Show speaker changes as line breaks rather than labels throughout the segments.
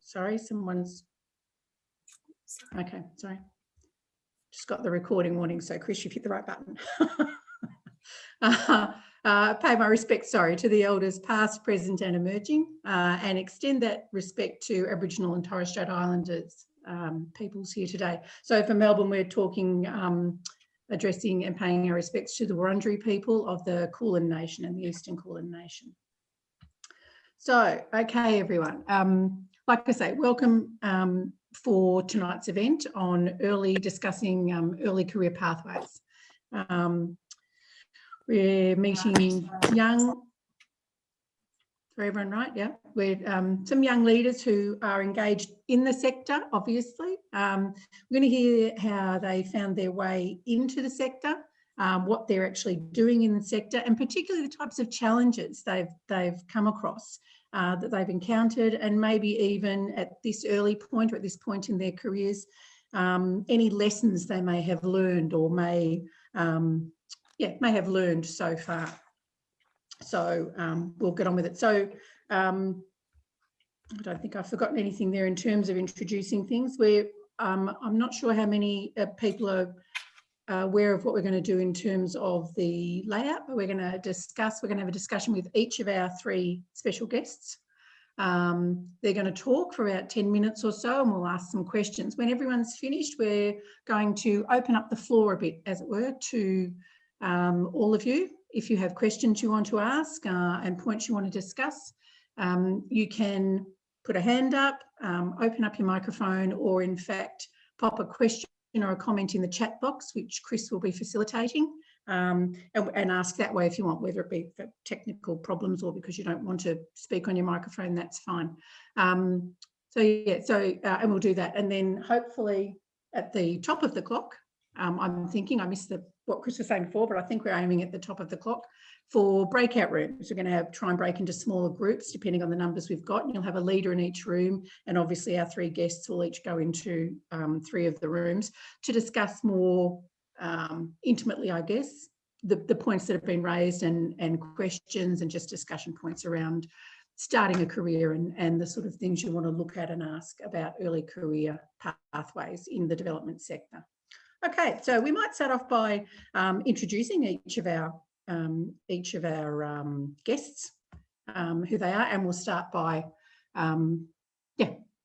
sorry, someone's, okay, sorry. Just got the recording warning, so Chris, you've hit the right button. Pay my respects, to the elders past, present and emerging, and extend that respect to Aboriginal and Torres Strait Islanders peoples here today. So for Melbourne, we're talking, addressing and paying our respects to the Wurundjeri people of the Kulin Nation and the Eastern Kulin Nation. So, okay, everyone. Like I say, welcome for tonight's event on discussing early career pathways. We're meeting young, for everyone, right? Yeah, we're some young leaders who are engaged in the sector, obviously. We're going to hear how they found their way into the sector, what they're actually doing in the sector, and particularly the types of challenges they've come across, that they've encountered, and maybe even at this early point or at this point in their careers, any lessons they may have learned or may have learned so far. So we'll get on with it. So I don't think I've forgotten anything there in terms of introducing things. I'm not sure how many people are aware of what we're going to do in terms of the layout, but we're going to have a discussion with each of our three special guests. They're going to talk for about 10 minutes or so, and we'll ask some questions. When everyone's finished, we're going to open up the floor a bit, as it were, to all of you. If you have questions you want to ask and points you want to discuss, you can put a hand up, open up your microphone, or in fact, pop a question or a comment in the chat box, which Chris will be facilitating, and ask that way if you want, whether it be for technical problems or because you don't want to speak on your microphone, that's fine. And we'll do that. And then hopefully at the top of the clock, I'm thinking, I missed what Chris was saying before, but I think we're aiming at the top of the clock for breakout rooms. We're going to try and break into smaller groups depending on the numbers we've got. And you'll have a leader in each room, and obviously our three guests will each go into three of the rooms to discuss more intimately, I guess, the points that have been raised and questions and just discussion points around starting a career and the sort of things you want to look at and ask about early career pathways in the development sector. Okay, so we might start off by introducing each of our guests, who they are, and we'll start by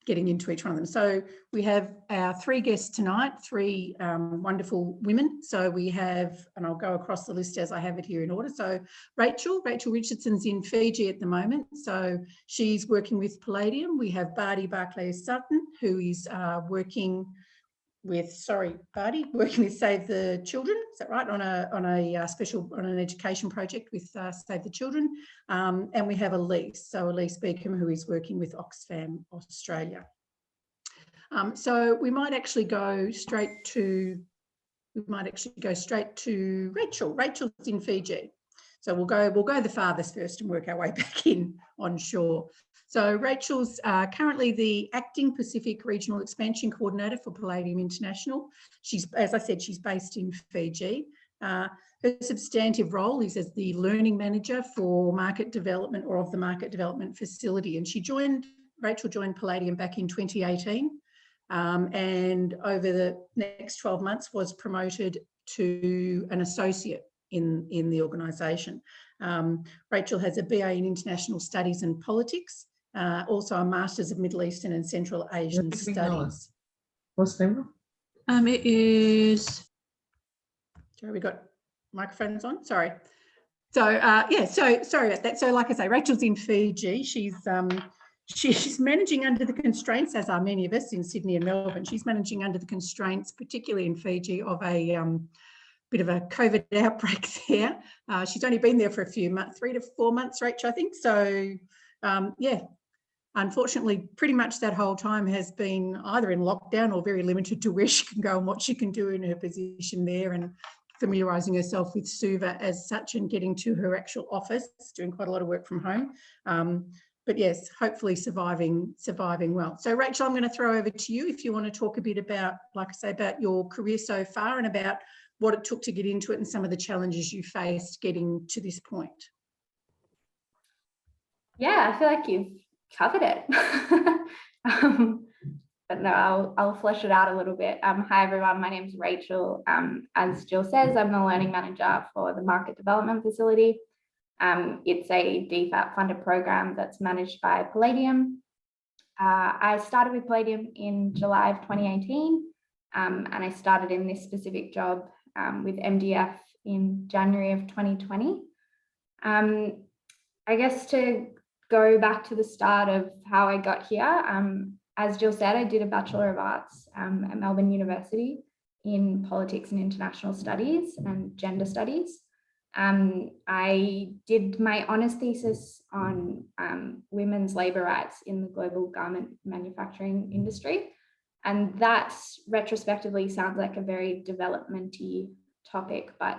getting into each one of them. So we have our three guests tonight, three wonderful women. So we have, and I'll go across the list as I have it here in order. So Rachel Richardson's in Fiji at the moment. So she's working with Palladium. We have Barclay Sutton, who is working with Save the Children, is that right? On an education project with Save the Children, and we have Elise Beacom, who is working with Oxfam Australia. So we might actually go straight to Rachel. Rachel's in Fiji, so we'll go the farthest first and work our way back in on shore. So Rachel's currently the Acting Pacific Regional Expansion Coordinator for Palladium International. As I said, she's based in Fiji. Her substantive role is as the Learning Manager for Market Development or of the Market Development Facility. And Rachel joined Palladium back in 2018 and over the next 12 months was promoted to an associate in the organisation. Rachel has a BA in International Studies and Politics, also a Masters of Middle Eastern and Central Asian Studies.
What's the name?
It is.
Sorry, we got microphones on. Sorry. So sorry about that. So like I say, Rachel's in Fiji. She's managing under the constraints, as are many of us in Sydney and Melbourne. She's managing under the constraints, particularly in Fiji, of a bit of a COVID outbreak there. She's only been there for a few months, 3 to 4 months, Rachel, I think. So unfortunately, pretty much that whole time has been either in lockdown or very limited to where she can go and what she can do in her position there, and familiarising herself with Suva as such and getting to her actual office, doing quite a lot of work from home. But yes, hopefully surviving well. So Rachel, I'm going to throw over to you if you want to talk a bit about, like I say, about your career so far and about what it took to get into it and some of the challenges you faced getting to this point.
Yeah, I feel like you've covered it.
But no, I'll flesh it out a little bit. Hi everyone, my name is Rachel. As Jill says, I'm the learning manager for the market development facility. It's a DFAT funded program that's managed by Palladium. I started with Palladium in July of 2018, and I started in this specific job with MDF in January of 2020. I guess to go back to the start of how I got here, as Jill said, I did a Bachelor of Arts at Melbourne University in Politics and International Studies and Gender Studies. I did my honours thesis on women's labour rights in the global garment manufacturing industry. And that retrospectively sounds like a very developmenty topic, but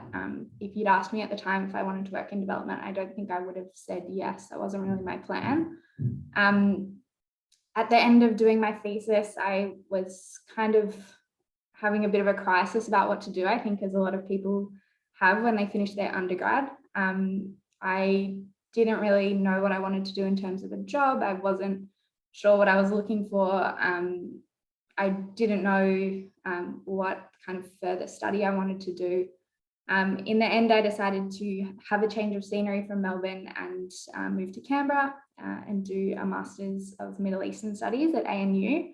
if you'd asked me at the time if I wanted to work in development, I don't think I would have said yes. That wasn't really my plan. At the end of doing my thesis, I was kind of having a bit of a crisis about what to do, I think, as a lot of people have when they finish their undergrad. I didn't really know what I wanted to do in terms of a job. I wasn't sure what I was looking for. I didn't know what kind of further study I wanted to do. In the end, I decided to have a change of scenery from Melbourne and move to Canberra and do a Masters of Middle Eastern Studies at ANU.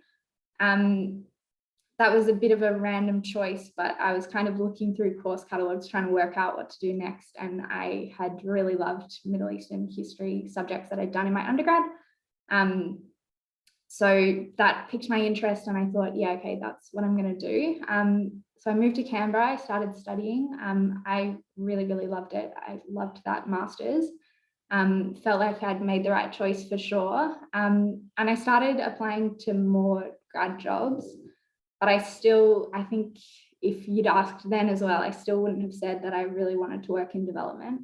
That was a bit of a random choice, but I was kind of looking through course catalogues trying to work out what to do next. And I had really loved Middle Eastern history subjects that I'd done in my undergrad. So that piqued my interest and I thought, yeah, okay, that's what I'm going to do. So I moved to Canberra, I started studying. I really, really loved it. I loved that Masters. Felt like I'd made the right choice for sure. And I started applying to more grad jobs, but I think if you'd asked then as well, I still wouldn't have said that I really wanted to work in development.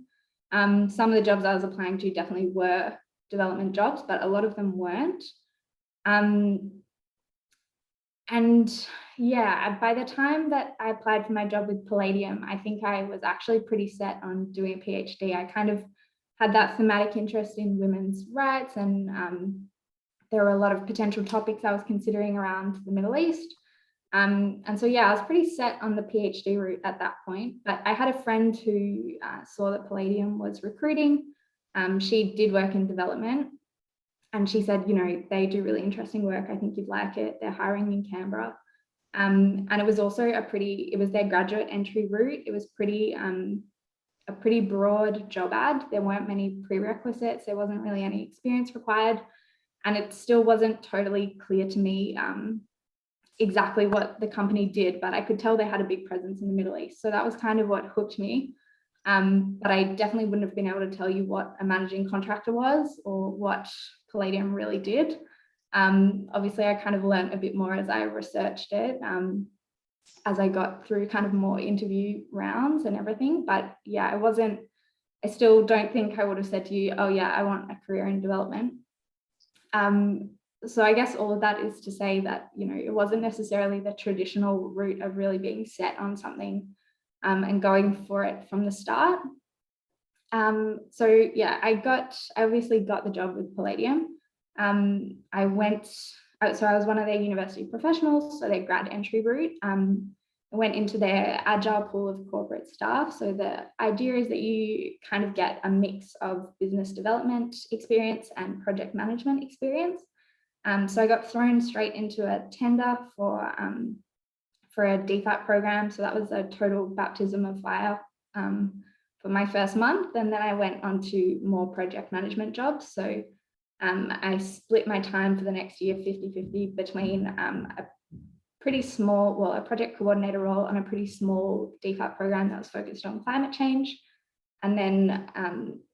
Some of the jobs I was applying to definitely were development jobs, but a lot of them weren't. And yeah, by the time that I applied for my job with Palladium, I think I was actually pretty set on doing a PhD. I kind of had that thematic interest in women's rights, and there were a lot of potential topics I was considering around the Middle East. And so, yeah, I was pretty set on the PhD route at that point, but I had a friend who saw that Palladium was recruiting. She did work in development. And she said, you know, they do really interesting work. I think you'd like it. They're hiring in Canberra. And it was also it was their graduate entry route. It was a pretty broad job ad. There weren't many prerequisites. There wasn't really any experience required. And it still wasn't totally clear to me exactly what the company did, but I could tell they had a big presence in the Middle East. So that was kind of what hooked me. But I definitely wouldn't have been able to tell you what a managing contractor was or what Palladium really did. Obviously, I kind of learned a bit more as I researched it, as I got through kind of more interview rounds and everything. But yeah, I still don't think I would have said to you, oh yeah, I want a career in development. So I guess all of that is to say that, you know, it wasn't necessarily the traditional route of really being set on something and going for it from the start. So yeah, I obviously got the job with Palladium. I was one of their university professionals, so their grad entry route. I went into their agile pool of corporate staff. So the idea is that you kind of get a mix of business development experience and project management experience. So I got thrown straight into a tender for a DFAT program. So that was a total baptism of fire for my first month. And then I went on to more project management jobs. So I split my time for the next year 50-50 between a project coordinator role on a pretty small DFAT program that was focused on climate change. And then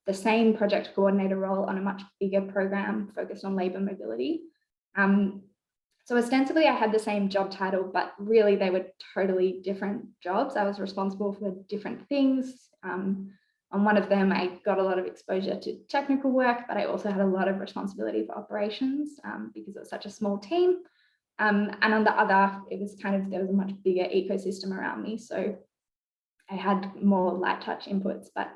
the same project coordinator role on a much bigger program focused on labour mobility. So ostensibly I had the same job title, but really they were totally different jobs. I was responsible for different things. On one of them, I got a lot of exposure to technical work, but I also had a lot of responsibility for operations because it was such a small team. And on the other, it was there was a much bigger ecosystem around me. So I had more light touch inputs, but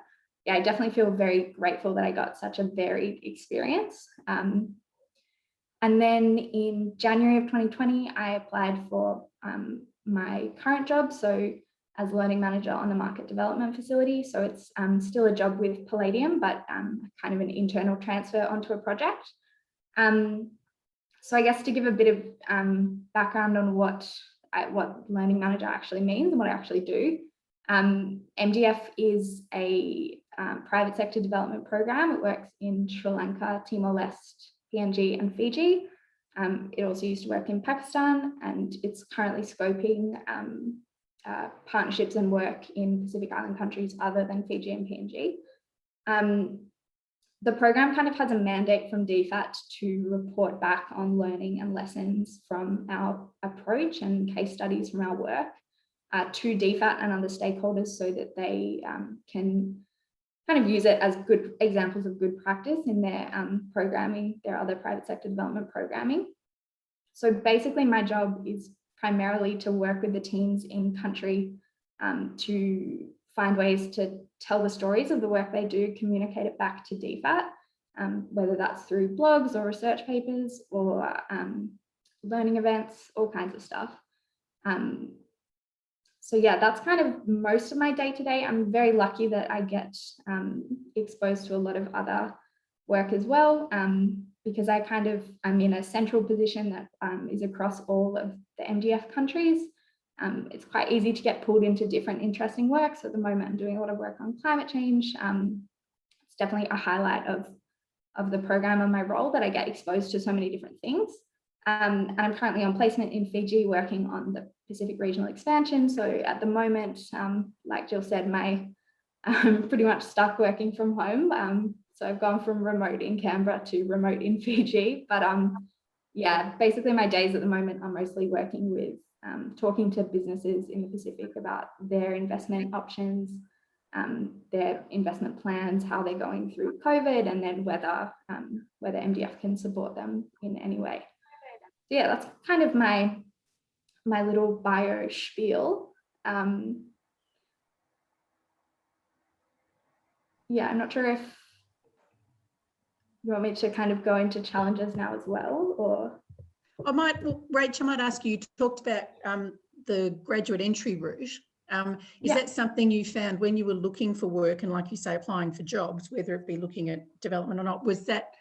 yeah, I definitely feel very grateful that I got such a varied experience. And then in January of 2020, I applied for my current job, so as learning manager on the market development facility. So it's still a job with Palladium, but kind of an internal transfer onto a project. So I guess to give a bit of background on what learning manager actually means and what I actually do, MDF is a private sector development program. It works in Sri Lanka, Timor-Leste, PNG and Fiji. It also used to work in Pakistan, and it's currently scoping partnerships and work in Pacific Island countries other than Fiji and PNG. The program kind of has a mandate from DFAT to report back on learning and lessons from our approach and case studies from our work to DFAT and other stakeholders, so that they can kind of use it as good examples of good practice in their programming, their other private sector development programming. So basically my job is primarily to work with the teams in country to find ways to tell the stories of the work they do, communicate it back to DFAT, whether that's through blogs or research papers or learning events, all kinds of stuff. So yeah, that's kind of most of my day-to-day. I'm very lucky that I get exposed to a lot of other work as well, because I'm in a central position that is across all of the MDF countries. It's quite easy to get pulled into different interesting work. So at the moment, I'm doing a lot of work on climate change. It's definitely a highlight of the program and my role, that I get exposed to so many different things. And I'm currently on placement in Fiji working on the Pacific regional expansion. So at the moment, like Jill said, I'm pretty much stuck working from home. So I've gone from remote in Canberra to remote in Fiji. But yeah, basically my days at the moment are mostly working with talking to businesses in the Pacific about their investment options, their investment plans, how they're going through COVID, and then whether MDF can support them in any way. So yeah, that's kind of my little bio spiel. Yeah, I'm not sure if you want me to kind of go into challenges now as well, or?
Rach, I might ask you talked about the graduate entry route. Is that something you found when you were looking for work and, like you say, applying for jobs, whether it be looking at development or not? Was that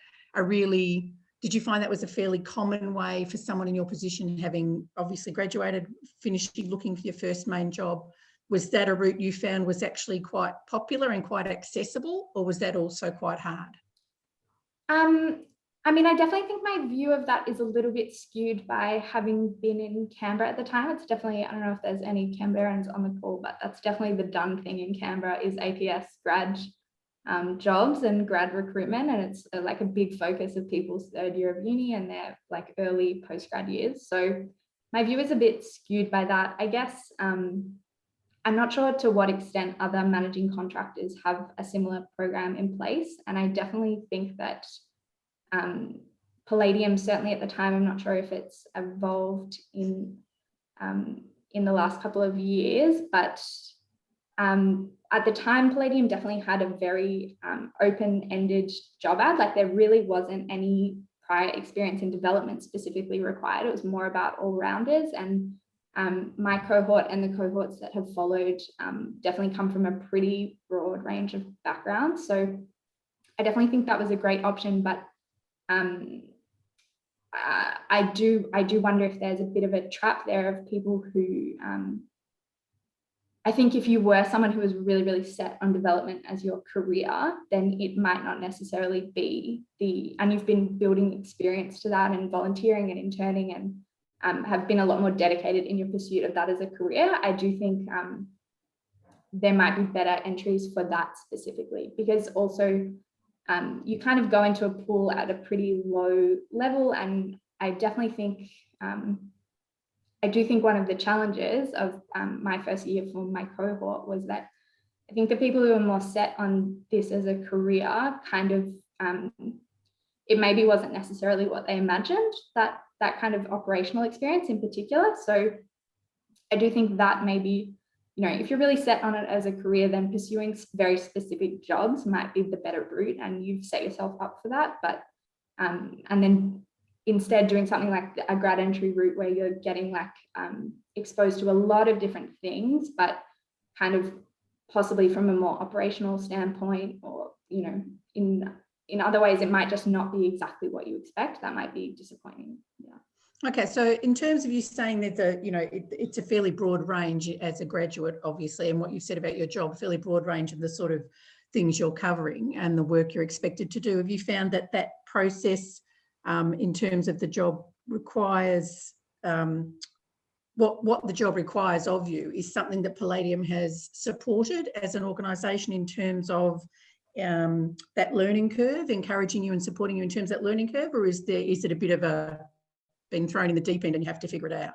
did you find that was a fairly common way for someone in your position, having obviously graduated, finishing, looking for your first main job? Was that a route you found was actually quite popular and quite accessible, or was that also quite hard?
I mean, I definitely think my view of that is a little bit skewed by having been in Canberra at the time. It's definitely, I don't know if there's any Canberrans on the call, but that's definitely the done thing in Canberra is APS grad jobs and grad recruitment. And it's like a big focus of people's third year of uni and their like early postgrad years. So my view is a bit skewed by that. I guess I'm not sure to what extent other managing contractors have a similar program in place. And I definitely think that Palladium, certainly at the time, I'm not sure if it's evolved in the last couple of years, but at the time, Palladium definitely had a very open-ended job ad. Like there really wasn't any prior experience in development specifically required. It was more about all-rounders, and my cohort and the cohorts that have followed definitely come from a pretty broad range of backgrounds. So I definitely think that was a great option, but I do wonder if there's a bit of a trap there of people who I think if you were someone who was really, really set on development as your career, then it might not necessarily be and you've been building experience to that and volunteering and interning and have been a lot more dedicated in your pursuit of that as a career. I do think there might be better entries for that specifically, because also you kind of go into a pool at a pretty low level. And I definitely think, I do think one of the challenges of my first year for my cohort was that I think the people who are more set on this as a career kind of, it maybe wasn't necessarily what they imagined, that kind of operational experience in particular. So I do think that maybe, you know, if you're really set on it as a career, then pursuing very specific jobs might be the better route, and you've set yourself up for that. But and then instead doing something like a grad entry route where you're getting like exposed to a lot of different things, but kind of possibly from a more operational standpoint, or, you know, in other ways, it might just not be exactly what you expect. That might be disappointing. Yeah.
Okay, so in terms of you saying that it's a fairly broad range as a graduate, obviously, and what you said about your job, a fairly broad range of the sort of things you're covering and the work you're expected to do. Have you found that that process in terms of the job requires, what the job requires of you is something that Palladium has supported as an organisation in terms of that learning curve, encouraging you and supporting you in terms of that learning curve, or is it a bit of a being thrown in the deep end and you have to figure it out?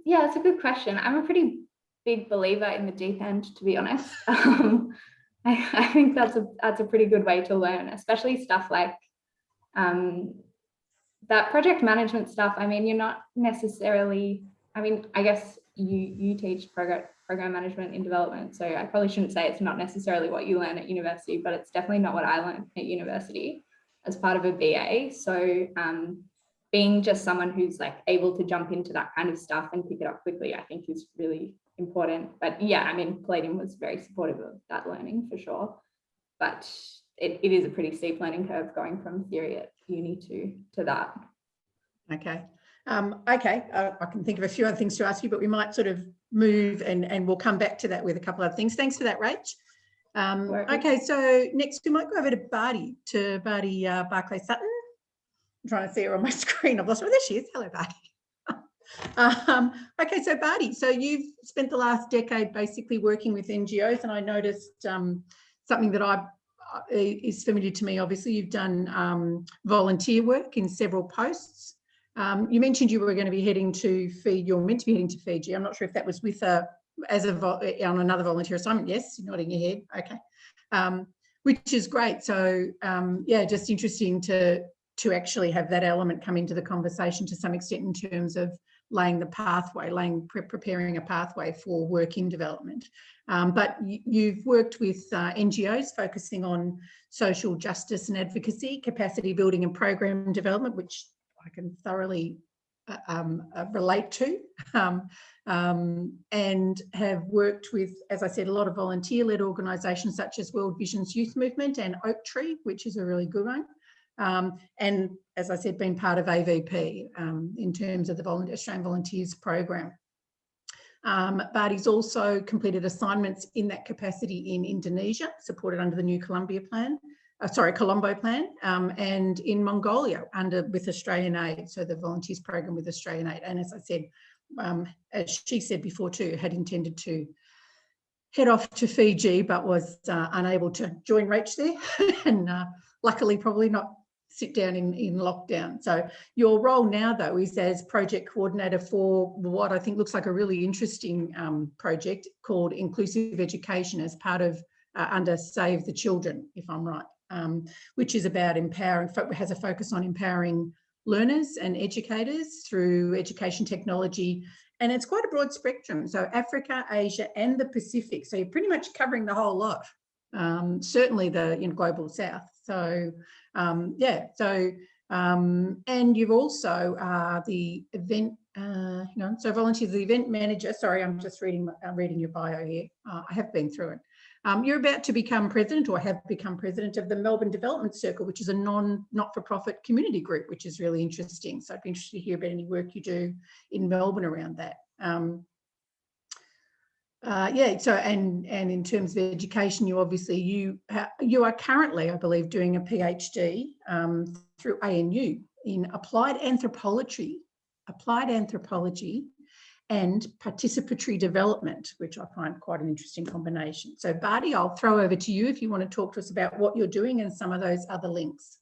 Yeah, it's a good question. I'm a pretty big believer in the deep end, to be honest. I think that's a pretty good way to learn, especially stuff like that project management stuff. I mean, you're not necessarily, I mean, I guess you teach program management in development, so I probably shouldn't say it's not necessarily what you learn at university, but it's definitely not what I learned at university as part of a BA. So being just someone who's like able to jump into that kind of stuff and pick it up quickly, I think is really important. But yeah, I mean, Palladium was very supportive of that learning for sure, but it is a pretty steep learning curve going from theory at uni to that.
Okay. I can think of a few other things to ask you, but we might sort of move and we'll come back to that with a couple of things. Thanks for that, Rach. Okay, so next we might go over to Barty Barclay Sutton. I'm trying to see her on my screen. I've lost her. Oh, there she is. Hello, Barty. Okay, so Barty, so you've spent the last decade basically working with NGOs, and I noticed something that is familiar to me. Obviously, you've done volunteer work in several posts. You mentioned you were going to be heading to Fiji. You're meant to be heading to Fiji. I'm not sure if that was with on another volunteer assignment. Yes, you're nodding your head. Okay, which is great. So yeah, just interesting to actually have that element come into the conversation to some extent in terms of laying the pathway, preparing a pathway for work in development. But you've worked with NGOs focusing on social justice and advocacy, capacity building and program development, which I can thoroughly relate to, and have worked with, as I said, a lot of volunteer-led organisations such as World Vision's Youth Movement and Oak Tree, which is a really good one. And as I said, been part of AVP in terms of the Australian Volunteers Program. But he's also completed assignments in that capacity in Indonesia, supported under the new Colombo Plan, and in Mongolia with Australian Aid, so the Volunteers Program with Australian Aid. And as I said, as she said before too, had intended to head off to Fiji, but was unable to join Rach there, and luckily probably not sit down in lockdown. So your role now, though, is as project coordinator for what I think looks like a really interesting project called Inclusive Education as part of under Save the Children, if I'm right, which is about empowering, has a focus on empowering learners and educators through education technology. And it's quite a broad spectrum. So Africa, Asia, and the Pacific. So you're pretty much covering the whole lot. Certainly the global South. So yeah. So and you've also the event. So volunteers, the event manager. Sorry, I'm just reading your bio here. I have been through it. You're about to become president, or have become president, of the Melbourne Development Circle, which is a not-for-profit community group, which is really interesting. So I'd be interested to hear about any work you do in Melbourne around that. Yeah. So and in terms of education, you obviously you are currently, I believe, doing a PhD through ANU in applied anthropology and participatory development, which I find quite an interesting combination. So Barty, I'll throw over to you if you want to talk to us about what you're doing and some of those other links.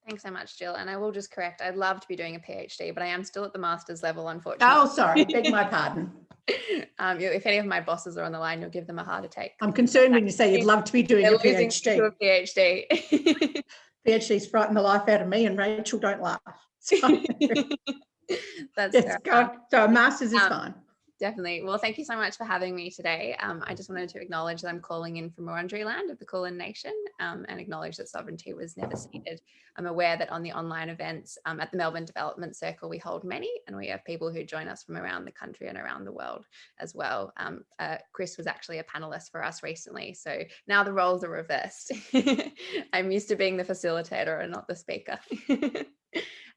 Thanks so much, Jill. And I will just correct, I'd love to be doing a PhD, but I am still at the master's level, unfortunately.
Oh, sorry, beg my pardon.
If any of my bosses are on the line, you'll give them a heart attack.
I'm concerned when you say you'd love to be doing a PhD.
To a PhD.
PhDs frighten the life out of me, and Rachel don't laugh. So,
That's
yes, so a master's is fine.
Definitely. Well, thank you so much for having me today. I just wanted to acknowledge that I'm calling in from Wurundjeri land of the Kulin Nation, and acknowledge that sovereignty was never ceded. I'm aware that on the online events at the Melbourne Development Circle, we hold many, and we have people who join us from around the country and around the world as well. Chris was actually a panelist for us recently, so now the roles are reversed. I'm used to being the facilitator and not the speaker.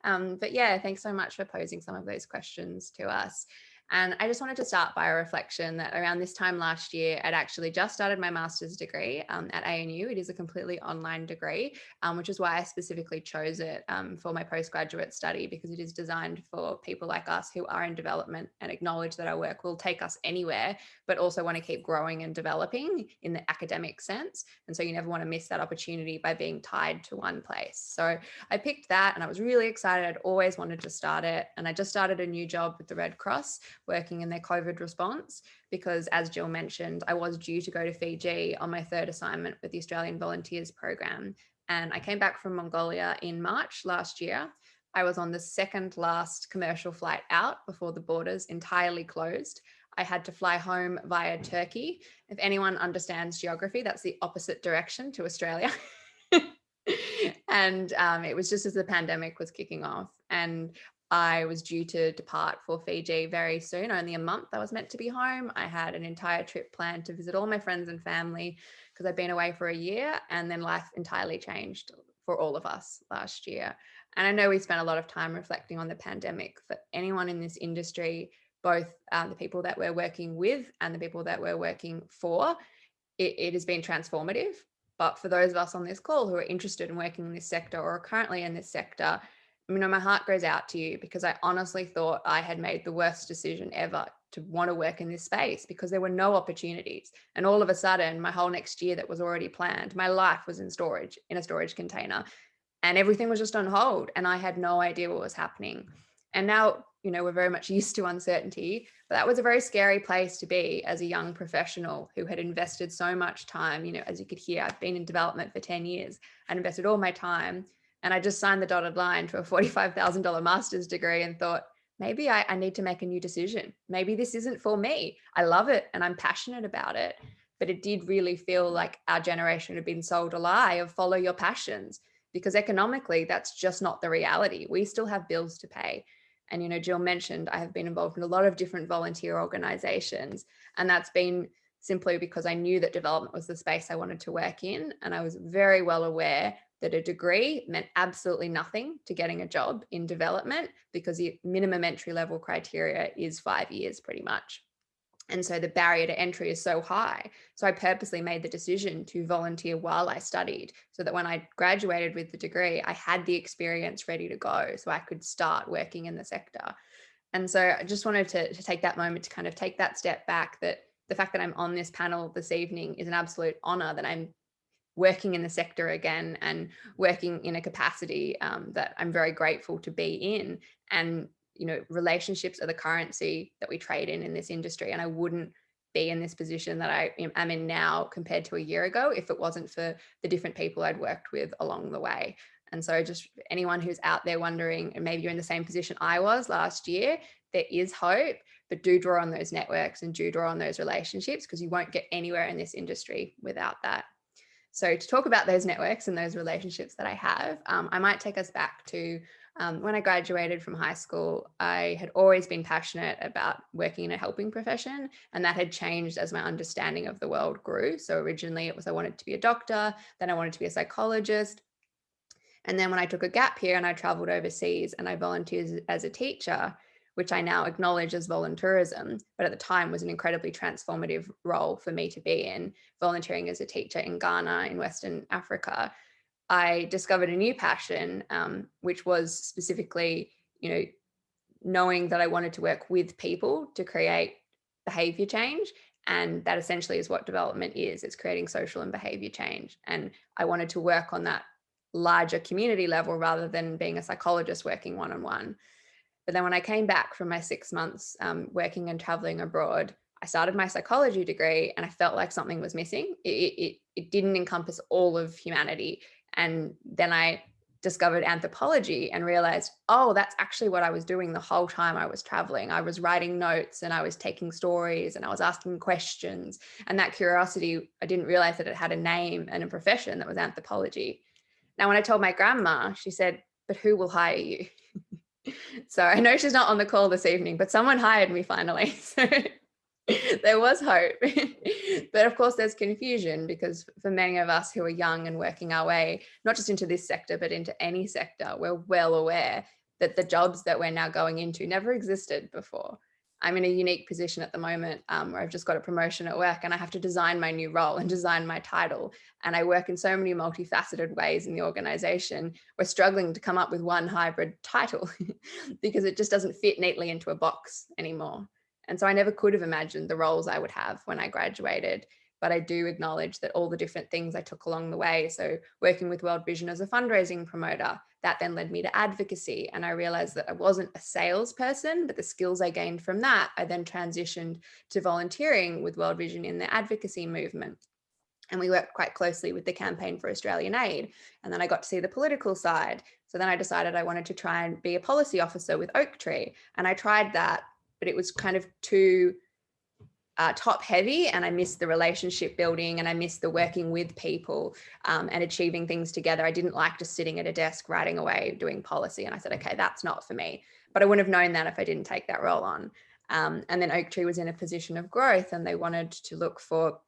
But yeah, thanks so much for posing some of those questions to us. And I just wanted to start by a reflection that around this time last year, I'd actually just started my master's degree at ANU. It is a completely online degree, which is why I specifically chose it for my postgraduate study, because it is designed for people like us who are in development and acknowledge that our work will take us anywhere, but also want to keep growing and developing in the academic sense. And so you never want to miss that opportunity by being tied to one place. So I picked that and I was really excited. I'd always wanted to start it. And I just started a new job with the Red Cross, working in their COVID response, because as Jill mentioned, I was due to go to Fiji on my third assignment with the Australian Volunteers Program. And I came back from Mongolia in March last year. I was on the second last commercial flight out before the borders entirely closed. I had to fly home via Turkey. If anyone understands geography, that's the opposite direction to Australia. And it was just as the pandemic was kicking off, and I was due to depart for Fiji very soon, only a month I was meant to be home. I had an entire trip planned to visit all my friends and family because I'd been away for a year, and then life entirely changed for all of us last year. And I know we spent a lot of time reflecting on the pandemic. For anyone in this industry, both the people that we're working with and the people that we're working for, it has been transformative. But for those of us on this call who are interested in working in this sector or are currently in this sector, you know, my heart goes out to you, because I honestly thought I had made the worst decision ever to want to work in this space, because there were no opportunities. And all of a sudden, my whole next year that was already planned, my life was in storage, in a storage container, and everything was just on hold. And I had no idea what was happening. And now, you know, we're very much used to uncertainty, but that was a very scary place to be as a young professional who had invested so much time. You know, as you could hear, I've been in development for 10 years. I'd invested all my time, and I just signed the dotted line to a $45,000 master's degree and thought, maybe I need to make a new decision. Maybe this isn't for me. I love it and I'm passionate about it. But it did really feel like our generation had been sold a lie of follow your passions, because economically, that's just not the reality. We still have bills to pay. And, you know, Jill mentioned I have been involved in a lot of different volunteer organizations, and that's been simply because I knew that development was the space I wanted to work in. And I was very well aware that a degree meant absolutely nothing to getting a job in development, because the minimum entry level criteria is 5 years pretty much. And so the barrier to entry is so high. So I purposely made the decision to volunteer while I studied, so that when I graduated with the degree, I had the experience ready to go so I could start working in the sector. And so I just wanted to take that moment to kind of take that step back, that the fact that I'm on this panel this evening is an absolute honor, that I'm working in the sector again and working in a capacity that I'm very grateful to be in. And you know, relationships are the currency that we trade in this industry. And I wouldn't be in this position that I am in now compared to a year ago if it wasn't for the different people I'd worked with along the way. And so just anyone who's out there wondering, and maybe you're in the same position I was last year, there is hope, but do draw on those networks and do draw on those relationships, because you won't get anywhere in this industry without that. So to talk about those networks and those relationships that I have, I might take us back to when I graduated from high school. I had always been passionate about working in a helping profession, and that had changed as my understanding of the world grew. So originally it was I wanted to be a doctor, then I wanted to be a psychologist. And then when I took a gap year and I traveled overseas and I volunteered as a teacher, which I now acknowledge as volunteerism, but at the time was an incredibly transformative role for me to be in, volunteering as a teacher in Ghana in Western Africa, I discovered a new passion, which was specifically, you know, knowing that I wanted to work with people to create behavior change. And that essentially is what development is. It's creating social and behavior change. And I wanted to work on that larger community level rather than being a psychologist working one-on-one. But then when I came back from my 6 months working and traveling abroad, I started my psychology degree and I felt like something was missing. It didn't encompass all of humanity. And then I discovered anthropology and realized, oh, that's actually what I was doing the whole time I was traveling. I was writing notes and I was taking stories and I was asking questions. And that curiosity, I didn't realize that it had a name and a profession that was anthropology. Now, when I told my grandma, she said, but who will hire you? So I know she's not on the call this evening, but someone hired me finally. So there was hope. But of course, there's confusion, because for many of us who are young and working our way, not just into this sector, but into any sector, we're well aware that the jobs that we're now going into never existed before. I'm in a unique position at the moment where I've just got a promotion at work and I have to design my new role and design my title. And I work in so many multifaceted ways in the organization. We're struggling to come up with one hybrid title because it just doesn't fit neatly into a box anymore. And so I never could have imagined the roles I would have when I graduated. But I do acknowledge that all the different things I took along the way. So working with World Vision as a fundraising promoter, that then led me to advocacy. And I realized that I wasn't a salesperson, but the skills I gained from that, I then transitioned to volunteering with World Vision in the advocacy movement. And we worked quite closely with the Campaign for Australian Aid. And then I got to see the political side. So then I decided I wanted to try and be a policy officer with Oaktree. And I tried that, but it was kind of too top heavy, and I missed the relationship building and I missed the working with people and achieving things together. I didn't like just sitting at a desk writing away doing policy, and I said, okay, that's not for me. But I wouldn't have known that if I didn't take that role on. And then Oaktree was in a position of growth and they wanted to look for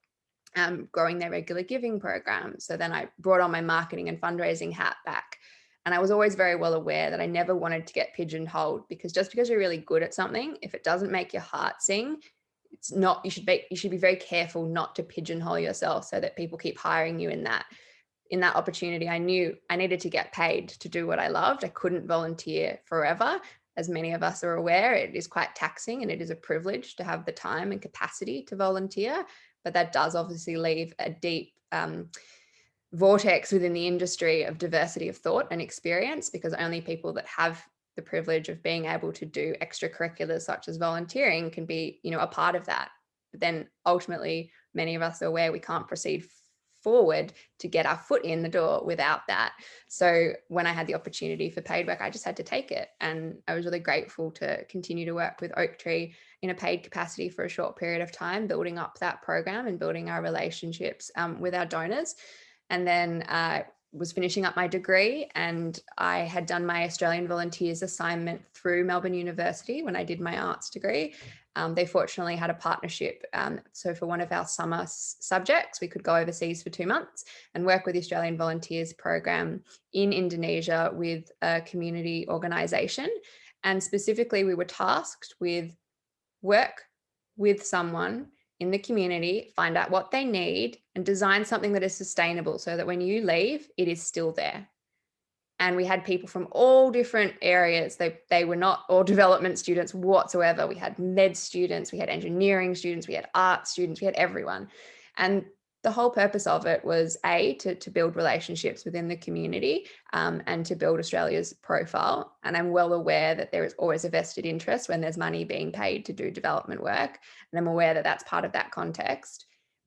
growing their regular giving program. So then I brought on my marketing and fundraising hat back. And I was always very well aware that I never wanted to get pigeonholed, because just because you're really good at something, if it doesn't make your heart sing, it's not, you should be very careful not to pigeonhole yourself so that people keep hiring you in that opportunity. I knew I needed to get paid to do what I loved. I couldn't volunteer forever. As many of us are aware, it is quite taxing and it is a privilege to have the time and capacity to volunteer, but that does obviously leave a deep vortex within the industry of diversity of thought and experience, because only people that have the privilege of being able to do extracurriculars such as volunteering can be, a part of that. But then ultimately, many of us are aware we can't proceed forward to get our foot in the door without that. So when I had the opportunity for paid work, I just had to take it. And I was really grateful to continue to work with Oaktree in a paid capacity for a short period of time, building up that program and building our relationships with our donors. And then was finishing up my degree, and I had done my Australian Volunteers assignment through Melbourne University when I did my arts degree. They fortunately had a partnership. So for one of our summer subjects, we could go overseas for 2 months and work with the Australian Volunteers program in Indonesia with a community organisation. And specifically, we were tasked with work with someone in the community, find out what they need and design something that is sustainable so that when you leave, it is still there. And we had people from all different areas. They were not all development students whatsoever. We had med students, we had engineering students, we had art students, we had everyone. And the whole purpose of it was to build relationships within the community and to build Australia's profile. And I'm well aware that there is always a vested interest when there's money being paid to do development work. And I'm aware that that's part of that context.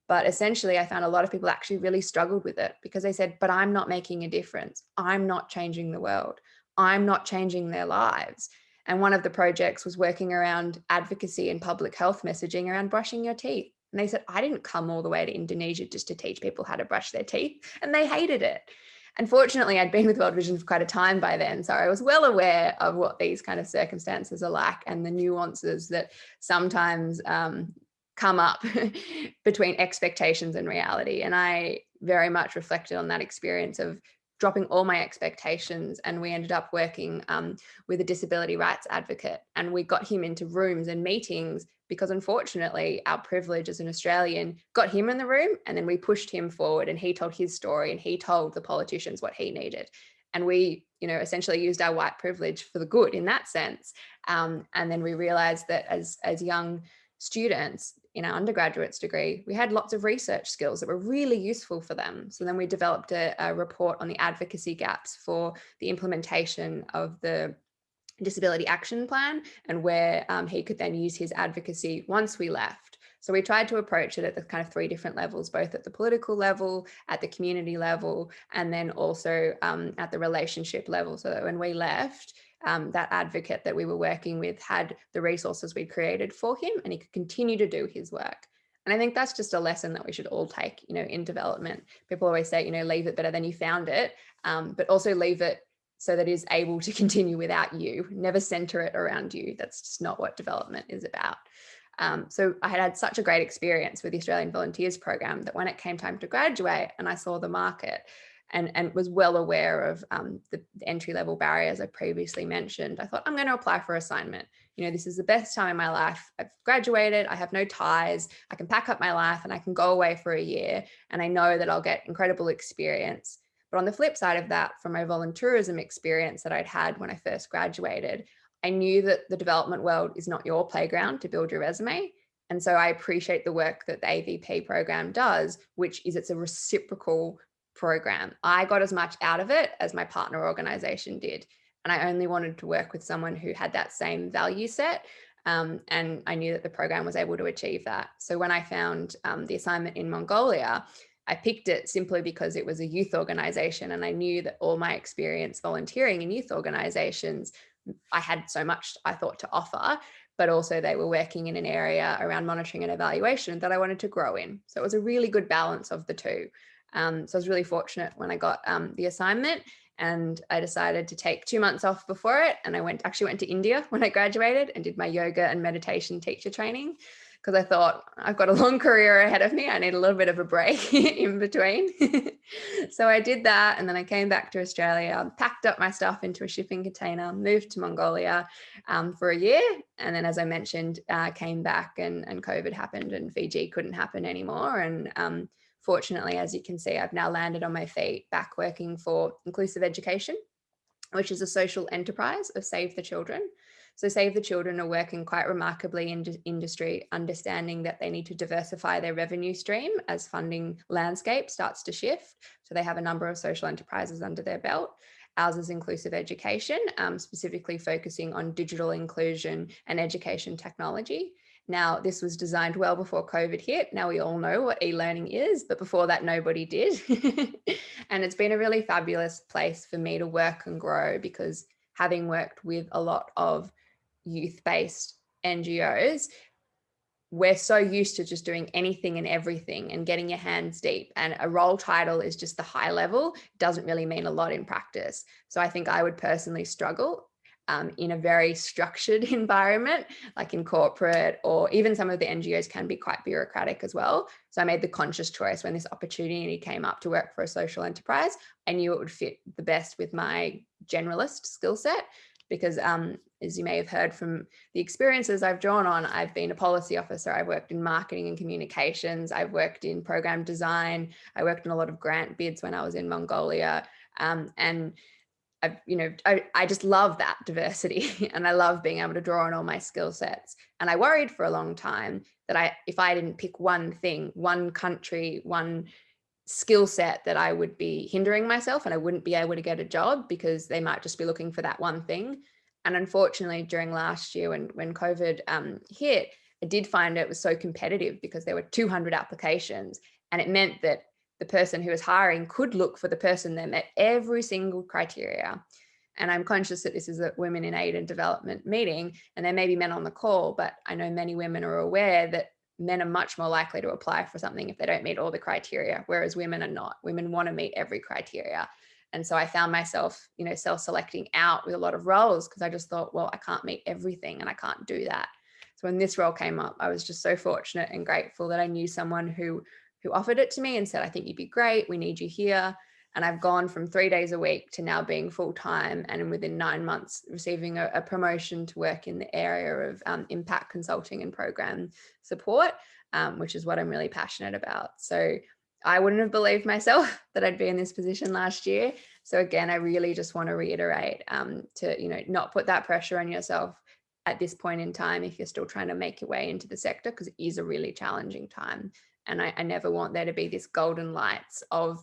But essentially, I found a lot of people actually really struggled with it because they said, but I'm not making a difference. I'm not changing the world. I'm not changing their lives. And one of the projects was working around advocacy and public health messaging around brushing your teeth. And they said, I didn't come all the way to Indonesia just to teach people how to brush their teeth. And they hated it. Unfortunately, I'd been with World Vision for quite a time by then. So I was well aware of what these kind of circumstances are like and the nuances that sometimes come up between expectations and reality. And I very much reflected on that experience of dropping all my expectations. And we ended up working with a disability rights advocate. And we got him into rooms and meetings because unfortunately our privilege as an Australian got him in the room, and then we pushed him forward and he told his story and he told the politicians what he needed. And we, essentially used our white privilege for the good in that sense. And then we realized that as young students in our undergraduate's degree, we had lots of research skills that were really useful for them. So then we developed a report on the advocacy gaps for the implementation of the Disability Action Plan and where he could then use his advocacy once we left. So we tried to approach it at the kind of 3 different levels, both at the political level, at the community level, and then also at the relationship level. So that when we left, that advocate that we were working with had the resources we created for him, and he could continue to do his work. And I think that's just a lesson that we should all take, in development. People always say, leave it better than you found it, but also leave it so that it is able to continue without you. Never center it around you. That's just not what development is about. So I had such a great experience with the Australian Volunteers Program that when it came time to graduate and I saw the market and was well aware of the entry-level barriers I previously mentioned, I thought, I'm going to apply for assignment. This is the best time in my life. I've graduated, I have no ties, I can pack up my life and I can go away for a year, and I know that I'll get incredible experience. But on the flip side of that, from my volunteerism experience that I'd had when I first graduated, I knew that the development world is not your playground to build your resume. And so I appreciate the work that the AVP program does, which is it's a reciprocal program. I got as much out of it as my partner organization did. And I only wanted to work with someone who had that same value set. And I knew that the program was able to achieve that. So when I found the assignment in Mongolia, I picked it simply because it was a youth organization. And I knew that all my experience volunteering in youth organizations, I had so much, I thought, to offer, but also they were working in an area around monitoring and evaluation that I wanted to grow in. So it was a really good balance of the two. So I was really fortunate when I got the assignment, and I decided to take 2 months off before it. And I actually went to India when I graduated and did my yoga and meditation teacher training, because I thought I've got a long career ahead of me. I need a little bit of a break in between. So I did that. And then I came back to Australia, packed up my stuff into a shipping container, moved to Mongolia for a year. And then, as I mentioned, came back and COVID happened and Fiji couldn't happen anymore. And fortunately, as you can see, I've now landed on my feet back working for Inclusive Education, which is a social enterprise of Save the Children. So Save the Children are working quite remarkably in industry, understanding that they need to diversify their revenue stream as funding landscape starts to shift. So they have a number of social enterprises under their belt. Ours is Inclusive Education, specifically focusing on digital inclusion and education technology. Now, this was designed well before COVID hit. Now we all know what e-learning is, but before that, nobody did. And it's been a really fabulous place for me to work and grow, because having worked with a lot of youth-based NGOs, we're so used to just doing anything and everything and getting your hands deep. And a role title is just the high level, doesn't really mean a lot in practice. So I think I would personally struggle in a very structured environment, like in corporate, or even some of the NGOs can be quite bureaucratic as well. So I made the conscious choice when this opportunity came up to work for a social enterprise. I knew it would fit the best with my generalist skill set, because as you may have heard from the experiences I've drawn on, I've been a policy officer, I've worked in marketing and communications, I've worked in program design, I worked in a lot of grant bids when I was in Mongolia, and I just love that diversity and I love being able to draw on all my skill sets. And I worried for a long time that if I didn't pick one thing, one country, one skill set, that I would be hindering myself and I wouldn't be able to get a job, because they might just be looking for that one thing. And unfortunately, during last year when COVID hit, I did find it was so competitive because there were 200 applications, and it meant that the person who was hiring could look for the person that met every single criteria. And I'm conscious that this is a Women in Aid and Development meeting, and there may be men on the call, but I know many women are aware that men are much more likely to apply for something if they don't meet all the criteria, whereas women are not. Women want to meet every criteria. And so I found myself, self-selecting out with a lot of roles, because I just thought, well, I can't meet everything and I can't do that. So when this role came up, I was just so fortunate and grateful that I knew someone who offered it to me and said, I think you'd be great, we need you here. And I've gone from 3 days a week to now being full-time, and within 9 months receiving a promotion to work in the area of impact consulting and program support, which is what I'm really passionate about. So I wouldn't have believed myself that I'd be in this position last year. So again, I really just want to reiterate to not put that pressure on yourself at this point in time if you're still trying to make your way into the sector, because it is a really challenging time. And I never want there to be this golden lights of,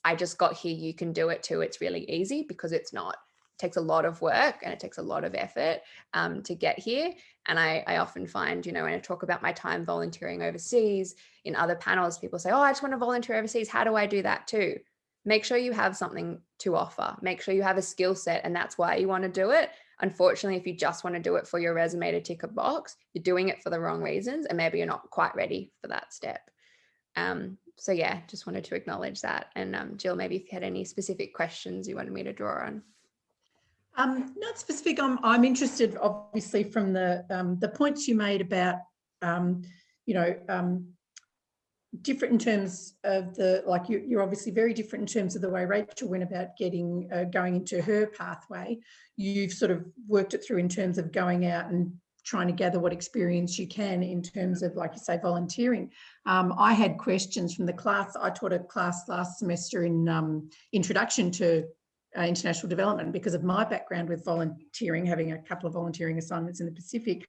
I just got here, you can do it too, it's really easy, because it's not. takes a lot of work and it takes a lot of effort to get here. And I often find, when I talk about my time volunteering overseas in other panels, people say, oh, I just want to volunteer overseas. How do I do that too? Make sure you have something to offer. Make sure you have a skill set, and that's why you want to do it. Unfortunately, if you just want to do it for your resume to tick a box, you're doing it for the wrong reasons, and maybe you're not quite ready for that step. So yeah, just wanted to acknowledge that. And Jill, maybe if you had any specific questions you wanted me to draw on.
Not specific. I'm interested, obviously, from the points you made about, different in terms of you're obviously very different in terms of the way Rachel went about going into her pathway. You've sort of worked it through in terms of going out and trying to gather what experience you can in terms of, like you say, volunteering. I had questions from the class. I taught a class last semester in Introduction to International Development because of my background with volunteering, having a couple of volunteering assignments in the Pacific.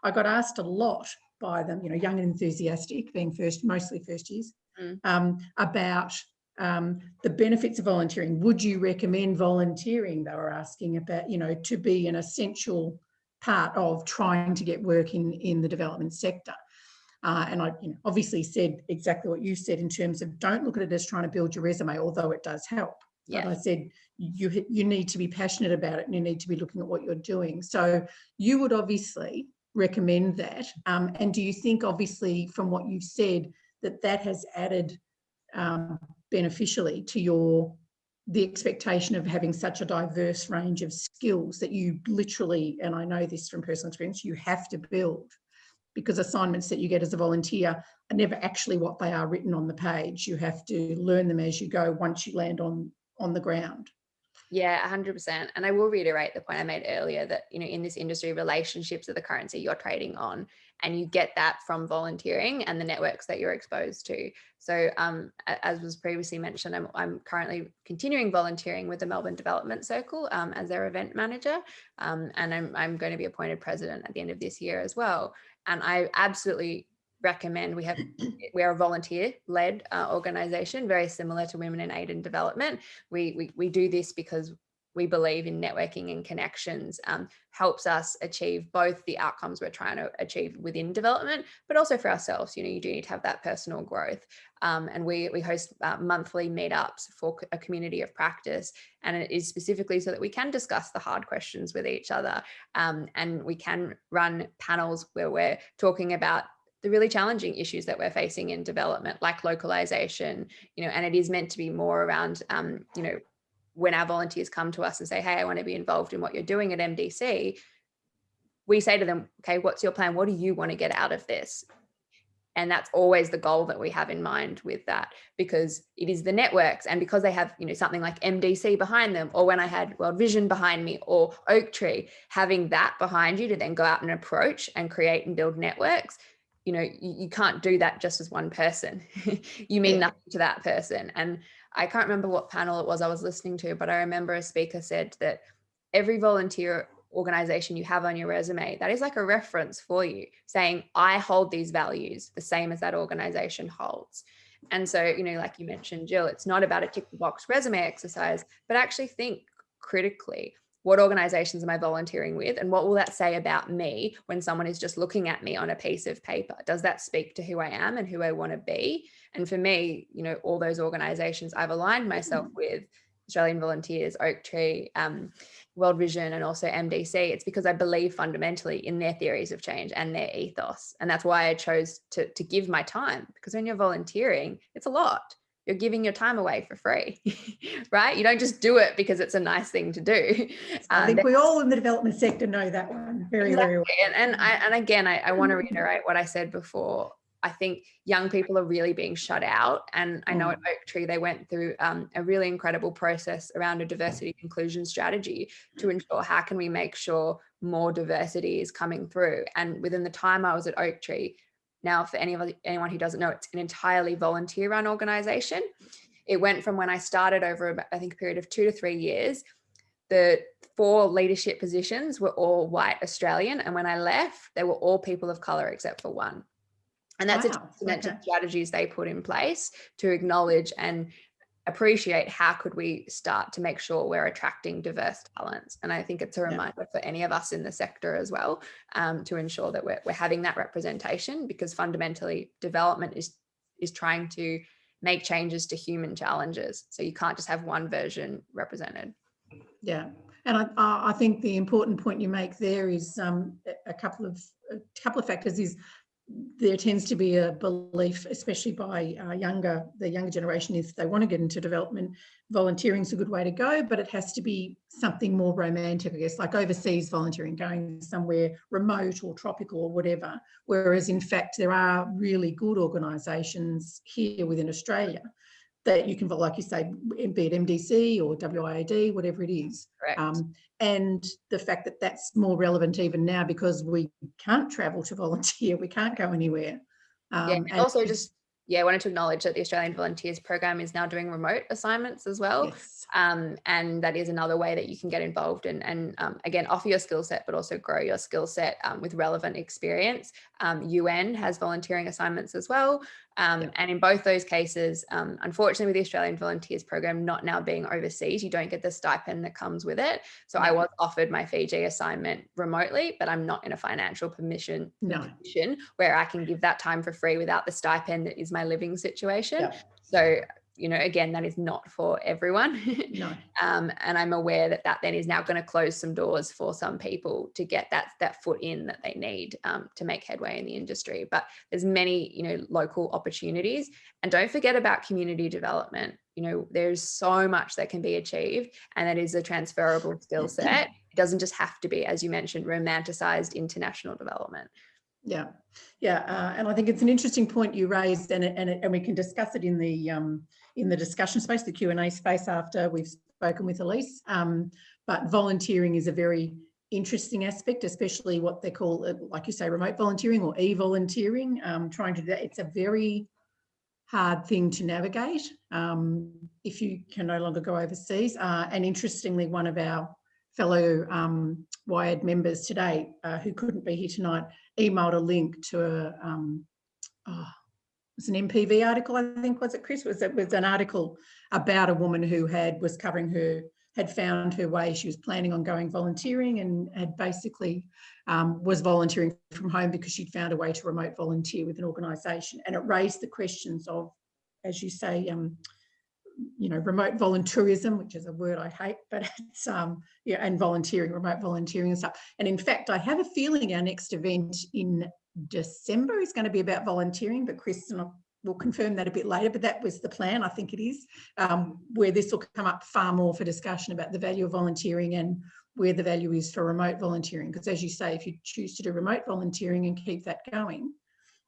I got asked a lot by them, young and enthusiastic, being mostly first years, about the benefits of volunteering. Would you recommend volunteering? They were asking about, to be an essential part of trying to get work in the development sector. And I obviously said exactly what you said in terms of don't look at it as trying to build your resume, although it does help. Yeah. But I said you need to be passionate about it and you need to be looking at what you're doing. So you would obviously recommend that. And do you think, obviously, from what you've said, that has added beneficially to the expectation of having such a diverse range of skills that you literally, and I know this from personal experience, you have to build, because assignments that you get as a volunteer are never actually what they are written on the page. You have to learn them as you go once you land on the ground.
Yeah, 100%. And I will reiterate the point I made earlier that, in this industry, relationships are the currency you're trading on, and you get that from volunteering and the networks that you're exposed to. So as was previously mentioned, I'm currently continuing volunteering with the Melbourne Development Circle as their event manager. And I'm going to be appointed president at the end of this year as well. And I absolutely recommend, we are a volunteer-led organisation, very similar to Women in Aid and Development. We do this because we believe in networking and connections helps us achieve both the outcomes we're trying to achieve within development, but also for ourselves. You do need to have that personal growth. And we host monthly meetups for a community of practice. And it is specifically so that we can discuss the hard questions with each other. And we can run panels where we're talking about the really challenging issues that we're facing in development, like localization, and it is meant to be more around, when our volunteers come to us and say, hey, I want to be involved in what you're doing at MDC, we say to them, okay, what's your plan? What do you want to get out of this? And that's always the goal that we have in mind with that, because it is the networks, and because they have, something like MDC behind them, or when I had World Vision behind me, or Oak Tree, having that behind you to then go out and approach and create and build networks. You can't do that just as one person. You mean nothing to that person. And I can't remember what panel it was I was listening to, but I remember a speaker said that every volunteer organization you have on your resume, that is like a reference for you, saying, I hold these values the same as that organization holds. And so, like you mentioned, Jill, it's not about a tick the box resume exercise, but actually think critically. What organizations am I volunteering with? And what will that say about me when someone is just looking at me on a piece of paper? Does that speak to who I am and who I want to be? And for me, all those organizations I've aligned myself with, Australian Volunteers, Oak Tree, World Vision, and also MDC, it's because I believe fundamentally in their theories of change and their ethos. And that's why I chose to give my time, because when you're volunteering, it's a lot. You're giving your time away for free, right? You don't just do it because it's a nice thing to do.
I think we all in the development sector know that one very,
exactly.
very well.
And again, I want to reiterate what I said before. I think young people are really being shut out. And I know at Oak Tree, they went through a really incredible process around a diversity inclusion strategy to ensure how can we make sure more diversity is coming through. And within the time I was at Oak Tree, now, for anyone who doesn't know, it's an entirely volunteer-run organisation. It went from when I started over, I think, a period of 2 to 3 years, the 4 leadership positions were all white Australian. And when I left, they were all people of colour except for one. And that's a testament to strategies they put in place to acknowledge and appreciate how could we start to make sure we're attracting diverse talents. And I think it's a reminder for any of us in the sector as well, to ensure that we're having that representation, because fundamentally development is trying to make changes to human challenges. So you can't just have one version represented.
Yeah, and I think the important point you make there is a couple of factors. Is there tends to be a belief, especially by the younger generation, if they want to get into development, volunteering is a good way to go, but it has to be something more romantic, I guess, like overseas volunteering, going somewhere remote or tropical or whatever. Whereas in fact, there are really good organisations here within Australia that you can, like you say, be it MDC or WiAD, whatever it is.
Correct.
And the fact that that's more relevant even now because we can't travel to volunteer, we can't go anywhere.
And also just, I wanted to acknowledge that the Australian Volunteers Program is now doing remote assignments as well.
Yes.
And that is another way that you can get involved and again, offer your skill set, but also grow your skill set with relevant experience. UN has volunteering assignments as well. And in both those cases, unfortunately with the Australian Volunteers Program not now being overseas, you don't get the stipend that comes with it. So I was offered my Fiji assignment remotely, but I'm not in a financial position where I can give that time for free without the stipend that is my living situation. So, again, that is not for everyone.
No.
And I'm aware that then is now going to close some doors for some people to get that foot in that they need to make headway in the industry. But there's many, local opportunities. And don't forget about community development. There's so much that can be achieved, and that is a transferable skill set. It doesn't just have to be, as you mentioned, romanticized international development.
Yeah. And I think it's an interesting point you raised, and we can discuss it in the discussion space, the Q&A space after we've spoken with Elise. But volunteering is a very interesting aspect, especially what they call, like you say, remote volunteering or e-volunteering. Trying to do that, it's a very hard thing to navigate if you can no longer go overseas. And interestingly, one of our fellow WiAD members today who couldn't be here tonight emailed a link to it was an MPV article, I think, was it, Chris? It was an article about a woman who had found her way. She was planning on going volunteering and had basically was volunteering from home because she'd found a way to remote volunteer with an organisation. And it raised the questions of, as you say, remote volunteerism, which is a word I hate, but it's and volunteering, remote volunteering and stuff. And in fact, I have a feeling our next event in December is going to be about volunteering, but Chris and I will confirm that a bit later, but that was the plan, I think it is, where this will come up far more for discussion about the value of volunteering and where the value is for remote volunteering. Because as you say, if you choose to do remote volunteering and keep that going,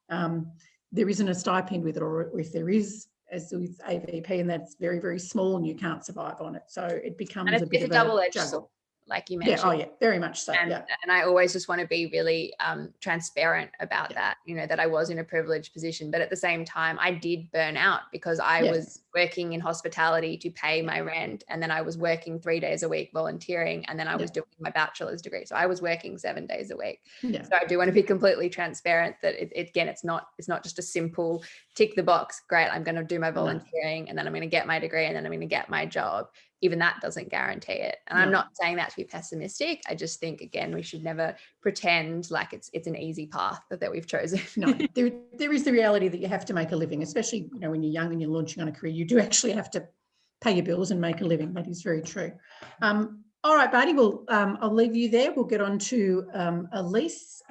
there isn't a stipend with it, or if there is, as with AVP, and that's very, very small and you can't survive on it. So it becomes a bit of a
double-edged
juggle.
sword, like you mentioned.
Very much so.
And I always just want to be really transparent about that, that I was in a privileged position. But at the same time, I did burn out because I was working in hospitality to pay my rent. And then I was working 3 days a week volunteering. And then I was doing my bachelor's degree. So I was working 7 days a week. So I do want to be completely transparent that it's not just a simple tick the box. Great, I'm going to do my volunteering and then I'm going to get my degree and then I'm going to get my job. Even that doesn't guarantee it. And I'm not saying that to be pessimistic. I just think, again, we should never pretend like it's an easy path that we've chosen.
No, there is the reality that you have to make a living, especially, when you're young and you're launching on a career, you do actually have to pay your bills and make a living. That is very true. All right, Barty, well, I'll leave you there. We'll get on to Elise.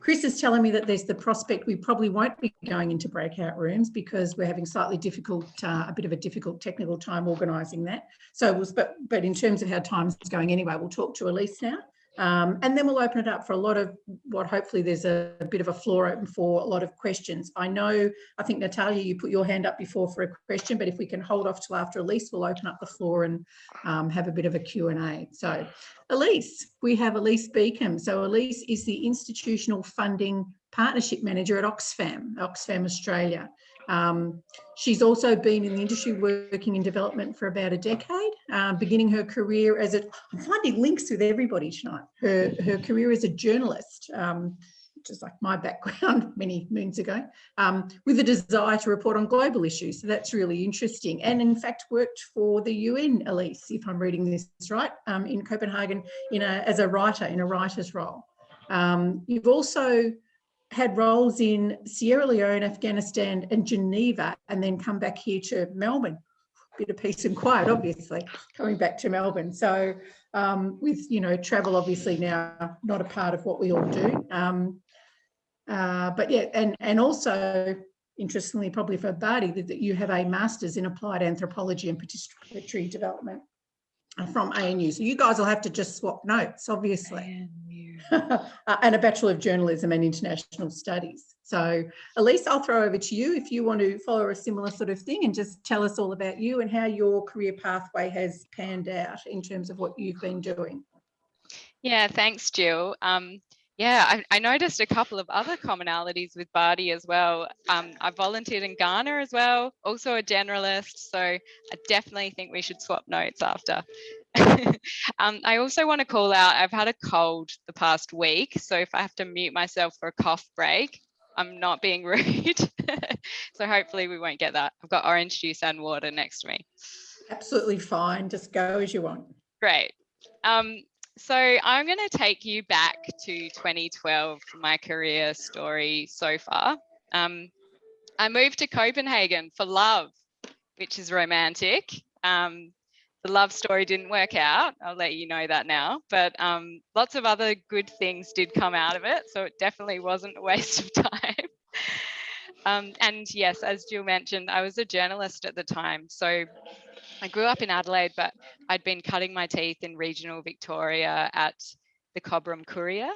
Chris is telling me that there's the prospect we probably won't be going into breakout rooms because we're having a bit of a difficult technical time organising that. So, but in terms of how time's going anyway, we'll talk to Elise now. And then we'll open it up for a lot of what hopefully there's a bit of a floor open for a lot of questions. I think Natalia, you put your hand up before for a question, but if we can hold off till after Elise, we'll open up the floor and have a bit of a Q&A. So Elise, we have Elise Beacom. So Elise is the Institutional Funding Partnership Manager at Oxfam Australia. She's also been in the industry working in development for about a decade, beginning her career I'm finding links with everybody tonight. Her career as a journalist which is like my background many moons ago, with a desire to report on global issues. So that's really interesting. And in fact, worked for the UN, Elise, if I'm reading this right, in Copenhagen as a writer, in a writer's role. You've also had roles in Sierra Leone, Afghanistan and Geneva, and then come back here to Melbourne. Bit of peace and quiet, obviously, coming back to Melbourne. So with, travel obviously now not a part of what we all do. But yeah, and also, interestingly, probably for Bardi, that you have a Master's in Applied Anthropology and Participatory Development from ANU. So you guys will have to just swap notes, obviously. And a Bachelor of Journalism and International Studies. So Elise, I'll throw over to you if you want to follow a similar sort of thing and just tell us all about you and how your career pathway has panned out in terms of what you've been doing.
Yeah, thanks, Jill. Yeah, I noticed a couple of other commonalities with Bardi as well. I volunteered in Ghana as well, also a generalist. So I definitely think we should swap notes after. I also want to call out, I've had a cold the past week. So if I have to mute myself for a cough break, I'm not being rude. So hopefully we won't get that. I've got orange juice and water next to me.
Absolutely fine. Just go as you want.
Great. So I'm going to take you back to 2012 for my career story so far. I moved to Copenhagen for love, which is romantic. The love story didn't work out. I'll let you know that now. But lots of other good things did come out of it. So it definitely wasn't a waste of time. And yes, as Jill mentioned, I was a journalist at the time. So I grew up in Adelaide, but I'd been cutting my teeth in regional Victoria at the Cobram Courier,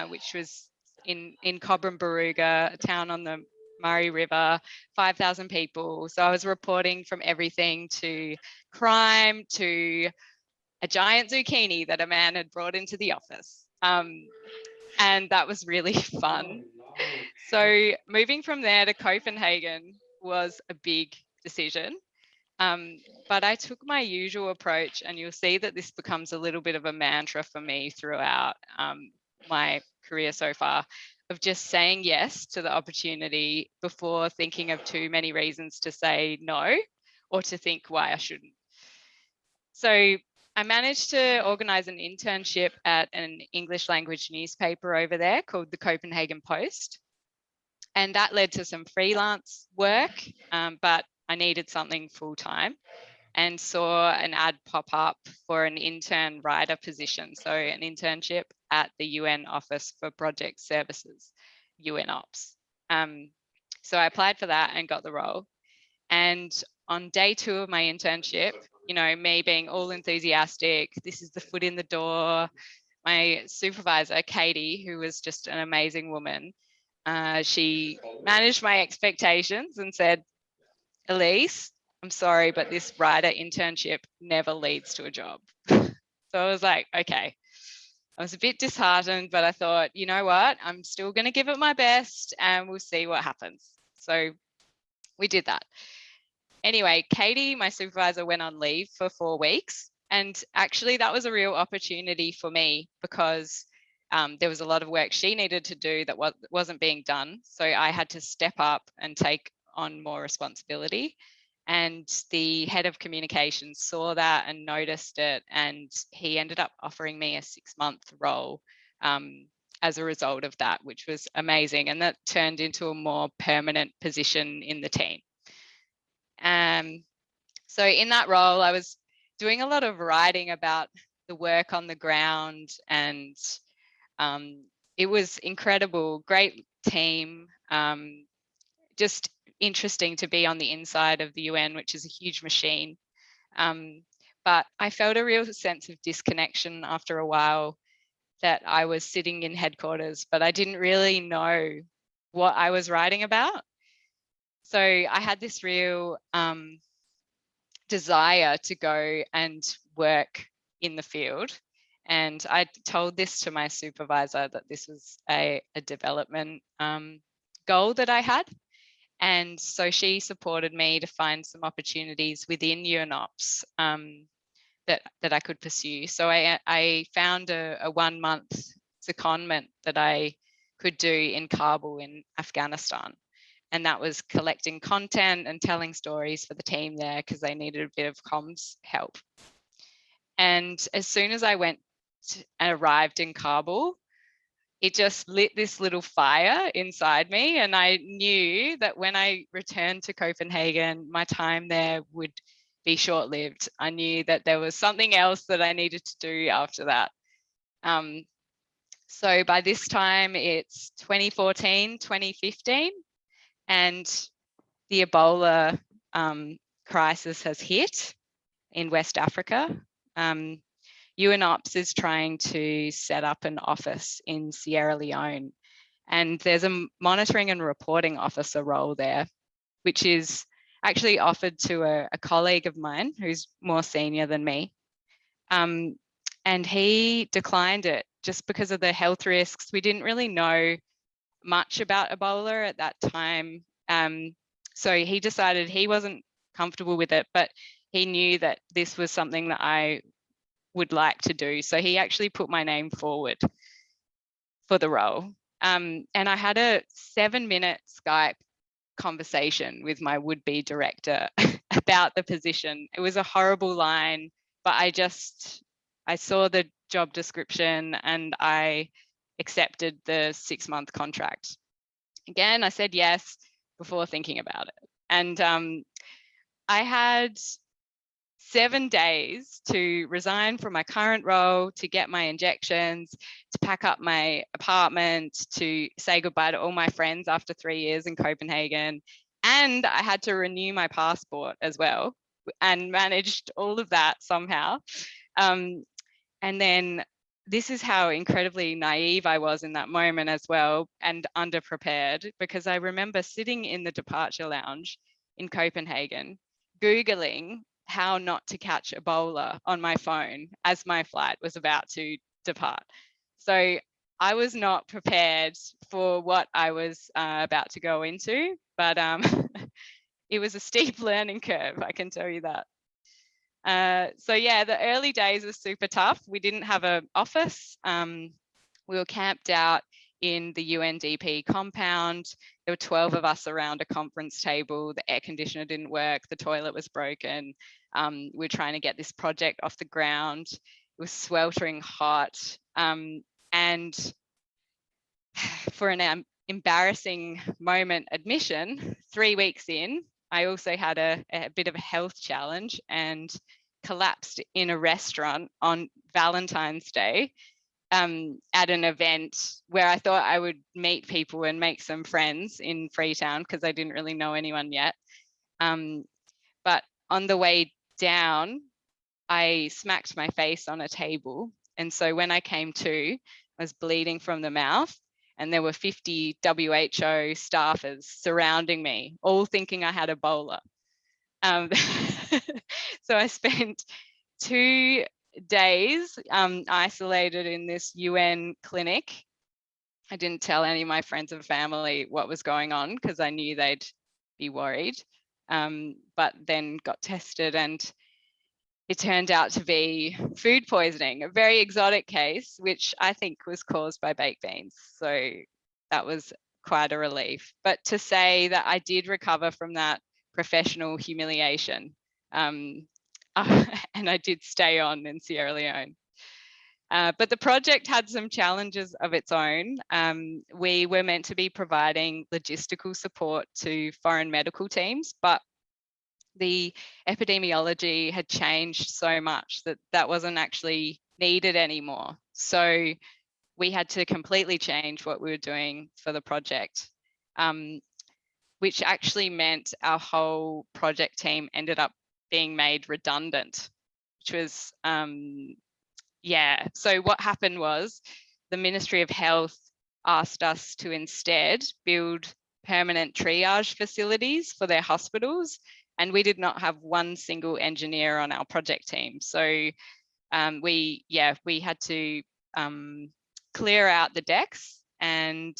which was in Cobram Barooga, a town on the Murray River, 5,000 people. So I was reporting from everything to crime to a giant zucchini that a man had brought into the office. And that was really fun. So moving from there to Copenhagen was a big decision. But I took my usual approach, and you'll see that this becomes a little bit of a mantra for me throughout my career so far, of just saying yes to the opportunity before thinking of too many reasons to say no or to think why I shouldn't. So I managed to organise an internship at an English language newspaper over there called the Copenhagen Post. And that led to some freelance work, but I needed something full time and saw an ad pop up for an intern writer position. So an internship at the UN Office for Project Services, UN Ops. So I applied for that and got the role. And on day 2 of my internship, me being all enthusiastic, this is the foot in the door, my supervisor, Katie, who was just an amazing woman, she managed my expectations and said, Elise, I'm sorry, but this writer internship never leads to a job. So I was like, okay. I was a bit disheartened, but I thought, you know what? I'm still going to give it my best and we'll see what happens. So we did that. Anyway, Katie, my supervisor, went on leave for 4 weeks. And actually that was a real opportunity for me because there was a lot of work she needed to do that wasn't being done. So I had to step up and take on more responsibility. And the head of communications saw that and noticed it. And he ended up offering me a 6-month role as a result of that, which was amazing. And that turned into a more permanent position in the team. So in that role, I was doing a lot of writing about the work on the ground, and it was incredible, great team, just interesting to be on the inside of the UN, which is a huge machine. But I felt a real sense of disconnection after a while, that I was sitting in headquarters, but I didn't really know what I was writing about. So I had this real desire to go and work in the field. And I told this to my supervisor, that this was a development goal that I had. And so she supported me to find some opportunities within UNOPS that I could pursue. So I found a 1-month secondment that I could do in Kabul in Afghanistan. And that was collecting content and telling stories for the team there because they needed a bit of comms help. And as soon as I arrived in Kabul, it just lit this little fire inside me. And I knew that when I returned to Copenhagen, my time there would be short-lived. I knew that there was something else that I needed to do after that. So by this time, it's 2014, 2015, and the Ebola crisis has hit in West Africa. UNOPS is trying to set up an office in Sierra Leone, and there's a monitoring and reporting officer role there, which is actually offered to a colleague of mine who's more senior than me. And he declined it just because of the health risks. We didn't really know much about Ebola at that time. So he decided he wasn't comfortable with it, but he knew that this was something that I would like to do. So he actually put my name forward for the role. And I had a 7-minute Skype conversation with my would-be director about the position. It was a horrible line, but I saw the job description and I accepted the 6-month contract. Again, I said yes before thinking about it. And I had 7 days to resign from my current role, to get my injections, to pack up my apartment, to say goodbye to all my friends after 3 years in Copenhagen. And I had to renew my passport as well, and managed all of that somehow. And then this is how incredibly naive I was in that moment as well, and underprepared, because I remember sitting in the departure lounge in Copenhagen, Googling how not to catch Ebola on my phone as my flight was about to depart. So I was not prepared for what I was about to go into, but it was a steep learning curve, I can tell you that. So yeah, the early days were super tough. We didn't have an office. We were camped out in the UNDP compound. There were 12 of us around a conference table. The air conditioner didn't work. The toilet was broken. We were trying to get this project off the ground. It was sweltering hot. And for an embarrassing moment admission, 3 weeks in, I also had a bit of a health challenge and collapsed in a restaurant on Valentine's Day at an event where I thought I would meet people and make some friends in Freetown because I didn't really know anyone yet. But on the way down, I smacked my face on a table. And so when I came to, I was bleeding from the mouth, and there were 50 WHO staffers surrounding me, all thinking I had Ebola. So I spent 2 days isolated in this UN clinic. I didn't tell any of my friends and family what was going on because I knew they'd be worried, but then got tested, and it turned out to be food poisoning, a very exotic case, which I think was caused by baked beans. So that was quite a relief. But to say that I did recover from that professional humiliation, and I did stay on in Sierra Leone. But the project had some challenges of its own. We were meant to be providing logistical support to foreign medical teams, but the epidemiology had changed so much that that wasn't actually needed anymore. So we had to completely change what we were doing for the project, which actually meant our whole project team ended up being made redundant, which was, yeah. So what happened was the Ministry of Health asked us to instead build permanent triage facilities for their hospitals, and we did not have one single engineer on our project team. So we had to clear out the decks, and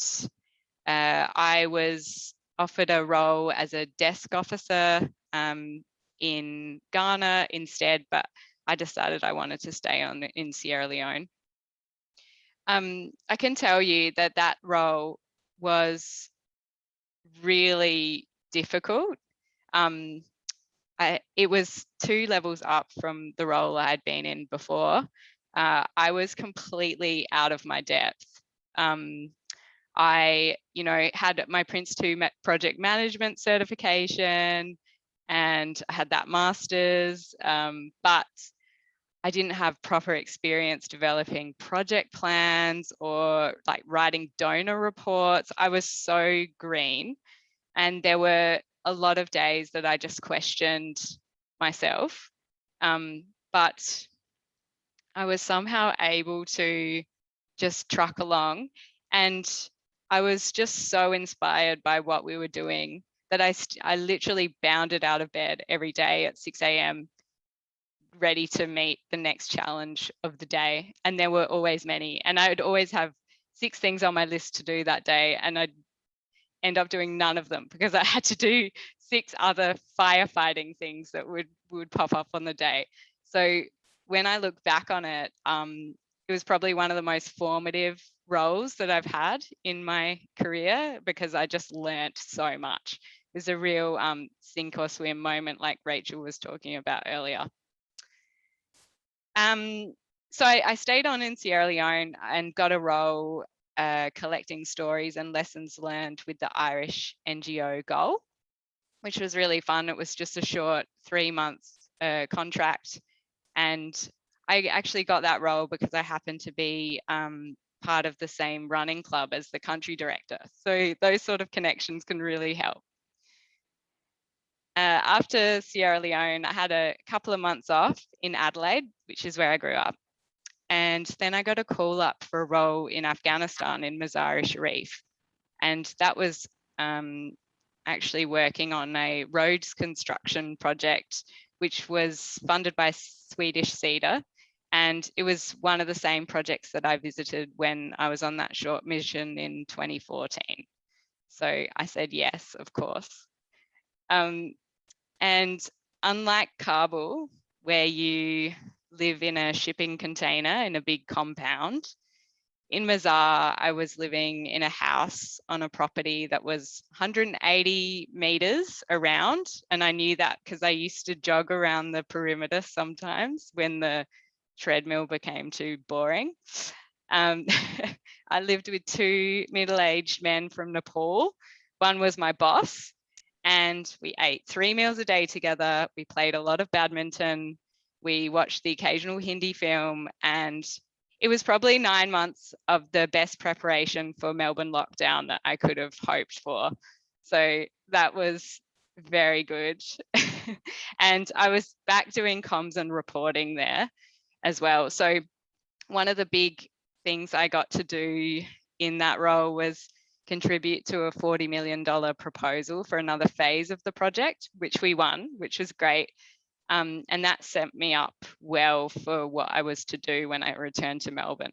I was offered a role as a desk officer in Ghana instead, but I decided I wanted to stay on in Sierra Leone. I can tell you that that role was really difficult. It was 2 levels up from the role I had been in before. I was completely out of my depth. I, had my Prince 2 project management certification, and I had that master's, but I didn't have proper experience developing project plans or like writing donor reports. I was so green, and there were a lot of days that I just questioned myself, but I was somehow able to just truck along, and I was just so inspired by what we were doing that I literally bounded out of bed every day at 6 a.m. ready to meet the next challenge of the day. And there were always many, and I would always have 6 things on my list to do that day, and I'd end up doing none of them because I had to do 6 other firefighting things that would pop up on the day. So when I look back on it, it was probably one of the most formative roles that I've had in my career, because I just learnt so much. It was a real sink or swim moment, like Rachel was talking about earlier. So I stayed on in Sierra Leone and got a role collecting stories and lessons learned with the Irish NGO Goal, which was really fun. It was just a short 3 months contract, and I actually got that role because I happened to be part of the same running club as the country director. So those sort of connections can really help. After Sierra Leone, I had a couple of months off in Adelaide, which is where I grew up. And then I got a call up for a role in Afghanistan in Mazar-i-Sharif. And that was actually working on a roads construction project, which was funded by Swedish CEDA. And it was one of the same projects that I visited when I was on that short mission in 2014. So I said yes, of course. And unlike Kabul, where you live in a shipping container in a big compound, in Mazar, I was living in a house on a property that was 180 meters around. And I knew that because I used to jog around the perimeter sometimes when the treadmill became too boring. I lived with 2 middle-aged men from Nepal. One was my boss, and we ate 3 meals a day together. We played a lot of badminton. We watched the occasional Hindi film, and it was probably 9 months of the best preparation for Melbourne lockdown that I could have hoped for. So that was very good. And I was back doing comms and reporting there as well. So one of the big things I got to do in that role was contribute to a $40 million proposal for another phase of the project, which we won, which was great. And that set me up well for what I was to do when I returned to Melbourne.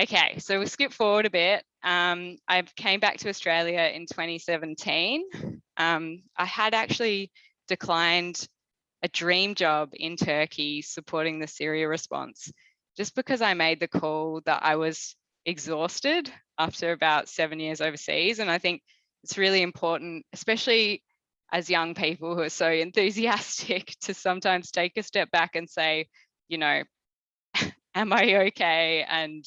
Okay, so we'll skip forward a bit. I came back to Australia in 2017. I had actually declined a dream job in Turkey supporting the Syria response, just because I made the call that I was exhausted after about 7 years overseas. And I think it's really important, especially as young people who are so enthusiastic, to sometimes take a step back and say, am I okay? And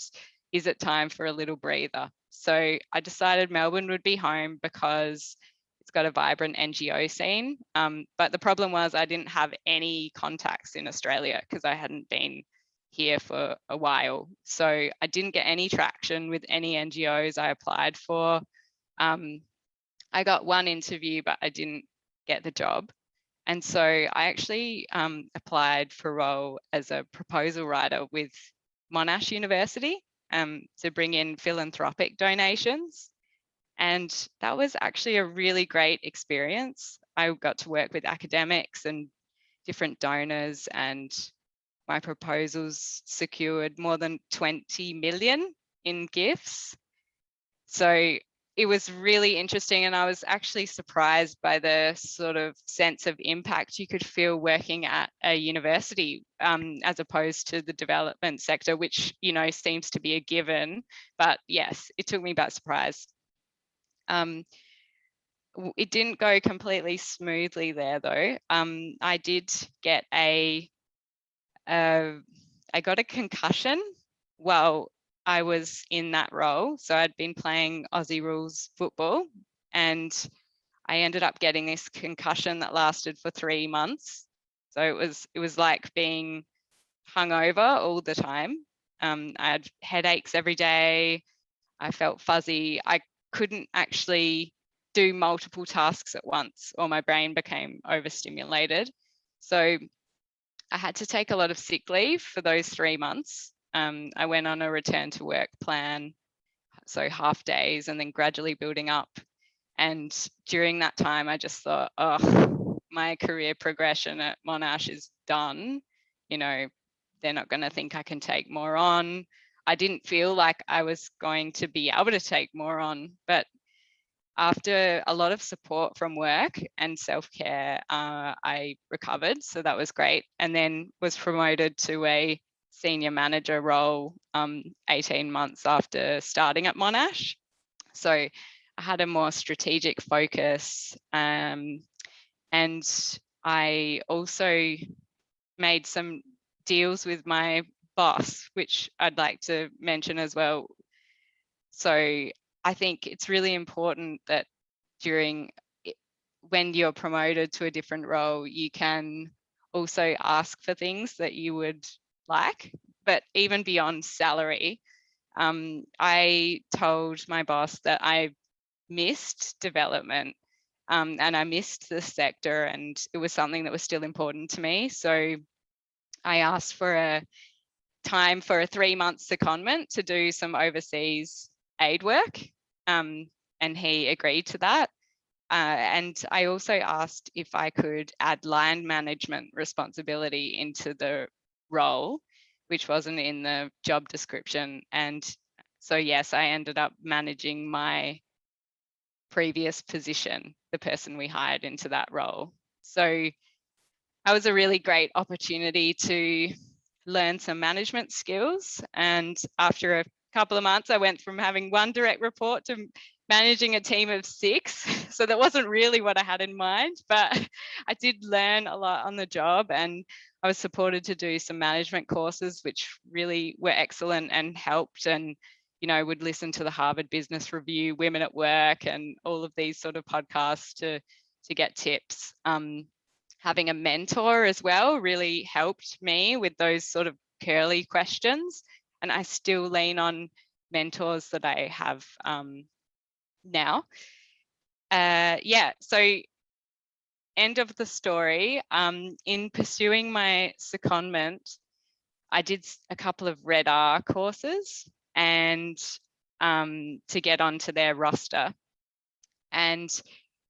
is it time for a little breather? So I decided Melbourne would be home because it's got a vibrant NGO scene. But the problem was I didn't have any contacts in Australia because I hadn't been here for a while. So I didn't get any traction with any NGOs I applied for. I got one interview, but I didn't get the job. And so I actually applied for a role as a proposal writer with Monash University to bring in philanthropic donations. And that was actually a really great experience. I got to work with academics and different donors, and my proposals secured more than 20 million in gifts. So it was really interesting, and I was actually surprised by the sort of sense of impact you could feel working at a university, as opposed to the development sector, which, you know, seems to be a given. But yes, it took me by surprise. It didn't go completely smoothly there, though. I did get I got a concussion while I was in that role. So I'd been playing Aussie rules football, and I ended up getting this concussion that lasted for 3 months. So it was like being hungover all the time. I had headaches every day. I felt fuzzy. I couldn't actually do multiple tasks at once, or my brain became overstimulated. So I had to take a lot of sick leave for those 3 months. I went on a return to work plan, so half days, and then gradually building up. And during that time, I just thought, oh, my career progression at Monash is done. You know, they're not going to think I can take more on. I didn't feel like I was going to be able to take more on, but after a lot of support from work and self-care, I recovered. So that was great. And then was promoted to a senior manager role 18 months after starting at Monash. So I had a more strategic focus. And I also made some deals with my boss, which I'd like to mention as well. So I think it's really important that when you're promoted to a different role, you can also ask for things that you would like, but even beyond salary. I told my boss that I missed development, and I missed the sector, and it was something that was still important to me. So I asked for a time for a 3-month secondment to do some overseas aid work, and he agreed to that. And I also asked if I could add line management responsibility into the role, which wasn't in the job description. And so, yes, I ended up managing my previous position, the person we hired into that role. So that was a really great opportunity to learn some management skills. And after a couple of months, I went from having 1 direct report to managing a team of 6. So that wasn't really what I had in mind, but I did learn a lot on the job, and I was supported to do some management courses, which really were excellent and helped. And, you know, would listen to the Harvard Business Review, Women at Work, and all of these sort of podcasts to get tips. Having a mentor as well really helped me with those sort of curly questions. And I still lean on mentors that I have now. Yeah, so end of the story. In pursuing my secondment, I did a couple of Red R courses and to get onto their roster. And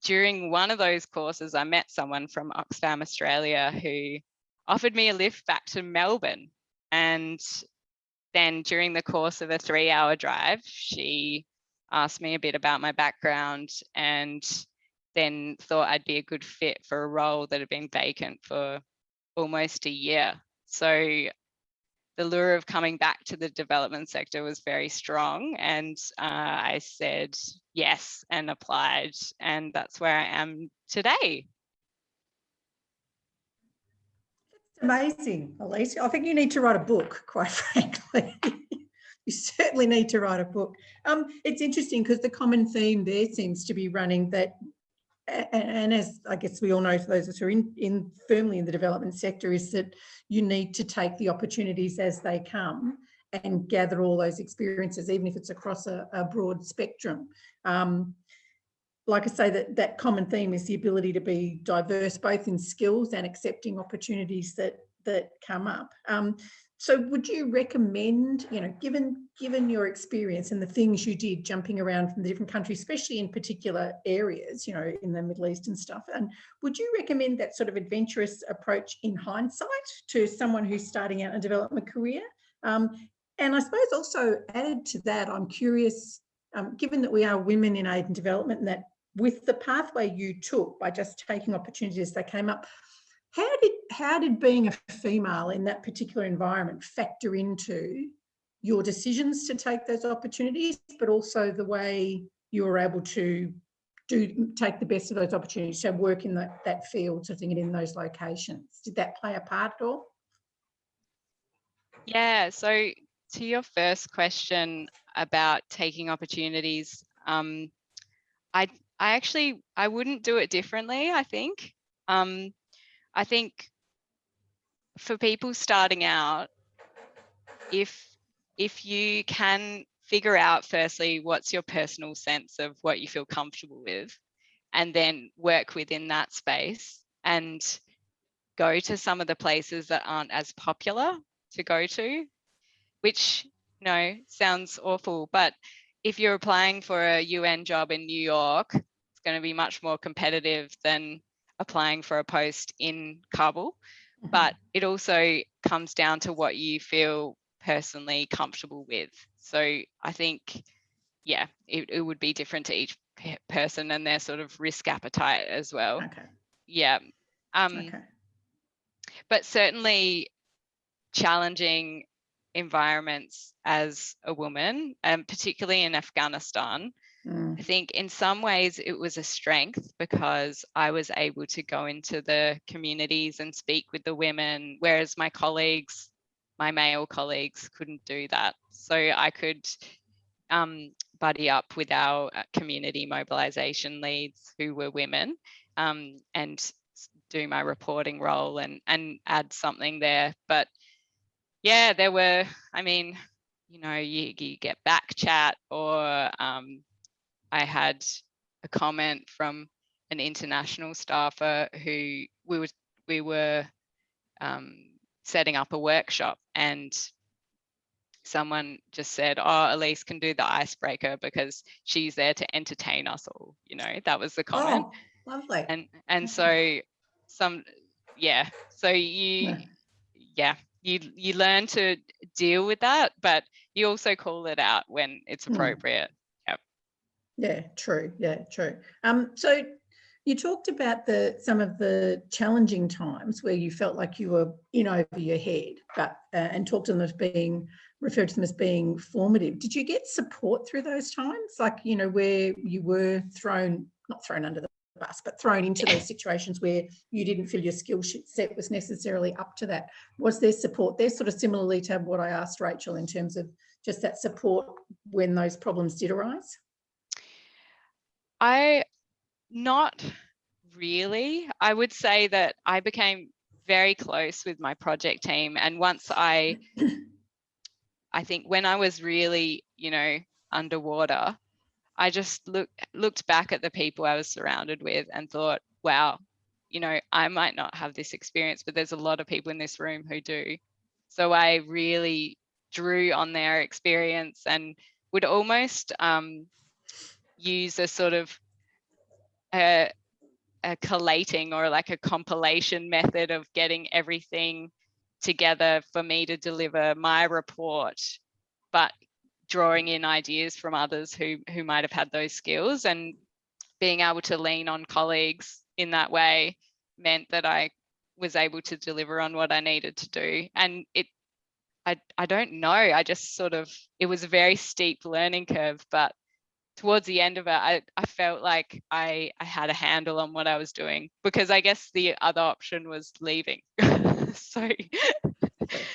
during one of those courses, I met someone from Oxfam Australia who offered me a lift back to Melbourne. And then during the course of a 3-hour drive, she asked me a bit about my background, and then thought I'd be a good fit for a role that had been vacant for almost a year. So the lure of coming back to the development sector was very strong, and I said yes and applied, and that's where I am today.
It's amazing, Elise. I think you need to write a book, quite frankly. You certainly need to write a book. It's interesting because the common theme there seems to be running that, and as I guess we all know, for those of us who are in firmly in the development sector, is that you need to take the opportunities as they come and gather all those experiences, even if it's across a broad spectrum. Like I say, that common theme is the ability to be diverse, both in skills and accepting opportunities that come up. So would you recommend, you know, given your experience and the things you did jumping around from the different countries, especially in particular areas, you know, in the Middle East and stuff, and would you recommend that sort of adventurous approach in hindsight to someone who's starting out a development career? And I suppose also added to that, I'm curious, given that we are women in aid and development, and that with the pathway you took by just taking opportunities as they came up, how did being a female in that particular environment factor into your decisions to take those opportunities, but also the way you were able to take the best of those opportunities, so work in that field, sort of thing, and in those locations? Did that play a part at all?
Yeah, so to your first question about taking opportunities, I wouldn't do it differently, I think. I think for people starting out, if you can figure out firstly what's your personal sense of what you feel comfortable with, and then work within that space and go to some of the places that aren't as popular to go to, which, you know, sounds awful, but if you're applying for a UN job in New York, it's going to be much more competitive than applying for a post in Kabul. But it also comes down to what you feel personally comfortable with. So I think, yeah, it would be different to each person and their sort of risk appetite as well.
Okay.
Yeah.
Okay.
But certainly challenging environments as a woman, and particularly in Afghanistan, I think in some ways it was a strength because I was able to go into the communities and speak with the women, whereas my colleagues, my male colleagues, couldn't do that. So I could buddy up with our community mobilization leads who were women, and do my reporting role and add something there. But yeah, there were, I mean, you know, you get back chat, or I had a comment from an international staffer who we were setting up a workshop, and someone just said, oh, Elise can do the icebreaker because she's there to entertain us all. You know, that was the comment.
Oh, lovely.
And so so you learn to deal with that, but you also call it out when it's appropriate.
Yeah, true. Yeah, true. So you talked about some of the challenging times where you felt like you were in over your head, but and talked to them as referred to them as being formative. Did you get support through those times? Like, you know, where you were not thrown under the bus, but thrown into those situations where you didn't feel your skill set was necessarily up to that. Was there support there, sort of similarly to what I asked Rachel in terms of just that support when those problems did arise?
Not really. I would say that I became very close with my project team, and once I think when I was really, you know, underwater, I just looked back at the people I was surrounded with and thought, wow, you know, I might not have this experience, but there's a lot of people in this room who do. So I really drew on their experience and would almost use a sort of a collating or like a compilation method of getting everything together for me to deliver my report, but drawing in ideas from others who might have had those skills, and being able to lean on colleagues in that way meant that I was able to deliver on what I needed to do. And I don't know, I just sort of, it was a very steep learning curve, but towards the end of it, I felt like I had a handle on what I was doing, because I guess the other option was leaving. So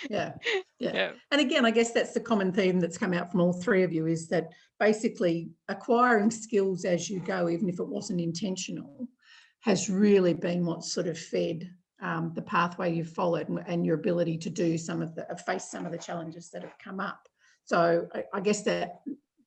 yeah. And again, I guess that's the common theme that's come out from all three of you, is that basically acquiring skills as you go, even if it wasn't intentional, has really been what sort of fed the pathway you've followed and your ability to do face some of the challenges that have come up. So I guess that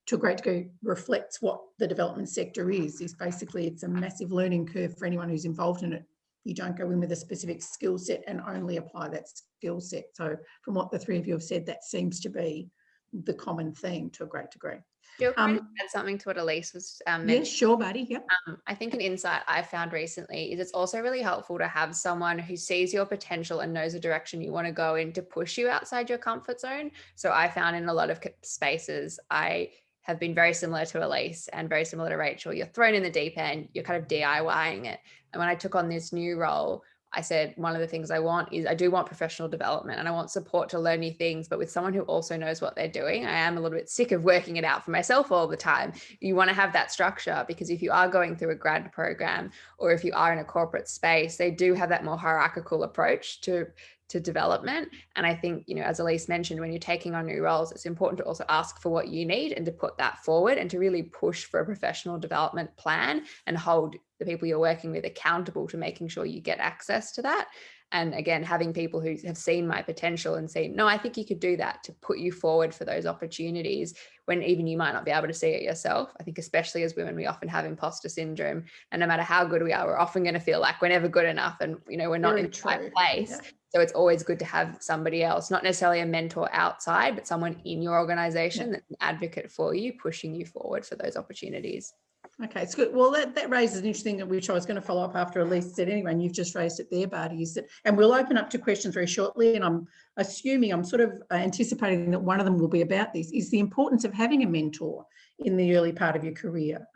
to a great degree reflects what the development sector is basically it's a massive learning curve for anyone who's involved in it. You don't go in with a specific skill set and only apply that skill set. So from what the three of you have said, that seems to be the common theme to a great degree.
Jill, can I add something to what Elise was mentioning?
Yes, sure, buddy. Yep.
I think an insight I found recently is it's also really helpful to have someone who sees your potential and knows the direction you want to go in to push you outside your comfort zone. So I found in a lot of spaces, I have been very similar to Elise and very similar to Rachel. You're thrown in the deep end, you're kind of DIYing it. And when I took on this new role, I said, one of the things I want is I do want professional development and I want support to learn new things, but with someone who also knows what they're doing. I am a little bit sick of working it out for myself all the time. You want to have that structure, because if you are going through a grad program or if you are in a corporate space, they do have that more hierarchical approach to development. And I think, you know, as Elise mentioned, when you're taking on new roles, it's important to also ask for what you need and to put that forward and to really push for a professional development plan and hold the people you're working with accountable to making sure you get access to that. And again, having people who have seen my potential and say, no, I think you could do that, to put you forward for those opportunities when even you might not be able to see it yourself. I think especially as women, we often have imposter syndrome, and no matter how good we are, we're often going to feel like we're never good enough and, you know, we're not in the right place.
Yeah.
So it's always good to have somebody else, not necessarily a mentor outside, but someone in your organization that's an advocate for you, pushing you forward for those opportunities.
Okay, it's good. Well, that raises an interesting thing, which I was going to follow up after Elise said anyway, and you've just raised it there, Barty, is that, and we'll open up to questions very shortly, and I'm assuming, I'm sort of anticipating that one of them will be about this, is the importance of having a mentor in the early part of your career.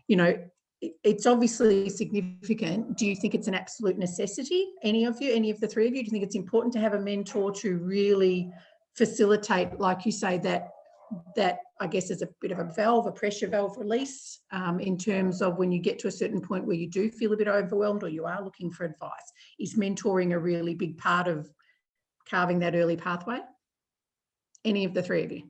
You know, it's obviously significant. Do you think it's an absolute necessity? Any of the three of you, do you think it's important to have a mentor to really facilitate, like you say, that I guess is a bit of a pressure valve release in terms of when you get to a certain point where you do feel a bit overwhelmed or you are looking for advice? Is mentoring a really big part of carving that early pathway? Any of the three of you?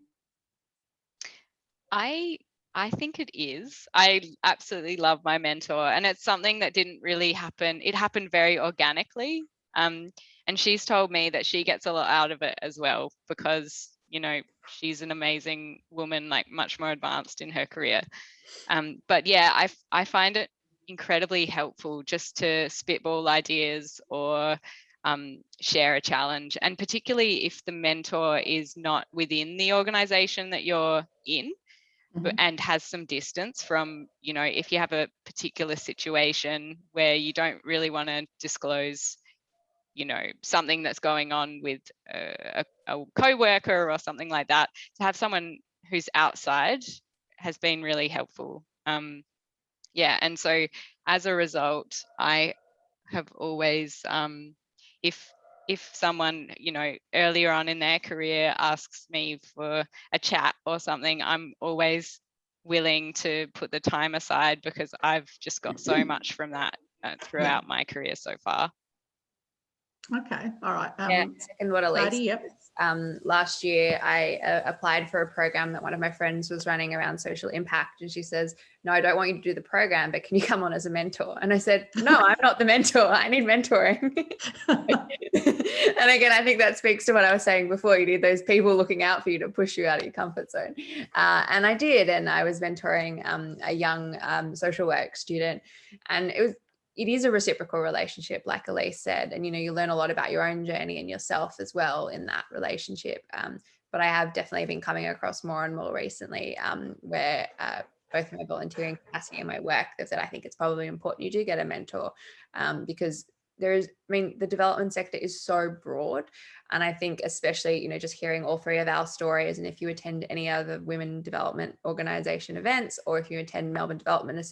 I think it is. I absolutely love my mentor, and it's something that didn't really happen. It happened very organically. And she's told me that she gets a lot out of it as well, because, you know, she's an amazing woman, like much more advanced in her career. But yeah, I find it incredibly helpful just to spitball ideas or share a challenge. And particularly if the mentor is not within the organization that you're in, and has some distance from, you know, if you have a particular situation where you don't really want to disclose, you know, something that's going on with a co-worker or something like that, to have someone who's outside has been really helpful. Yeah, and so as a result, I have always, if someone, you know, earlier on in their career asks me for a chat or something, I'm always willing to put the time aside, because I've just got so much from that throughout my career so far.
Okay, all right.
Yeah, second what Elise.
Barty, yep.
Last year I applied for a program that one of my friends was running around social impact, and she says, no, I don't want you to do the program, but can you come on as a mentor? And I said, no, I'm not the mentor, I need mentoring. And again, I think that speaks to what I was saying before. You need those people looking out for you to push you out of your comfort zone. And I did, and I was mentoring a young social work student, and it is a reciprocal relationship, like Elise said, and, you know, you learn a lot about your own journey and yourself as well in that relationship. But I have definitely been coming across more and more recently where both in my volunteering capacity and my work, they've said, I think it's probably important you do get a mentor, because the development sector is so broad. And I think especially, you know, just hearing all three of our stories, and if you attend any other women development organisation events, or if you attend Melbourne Development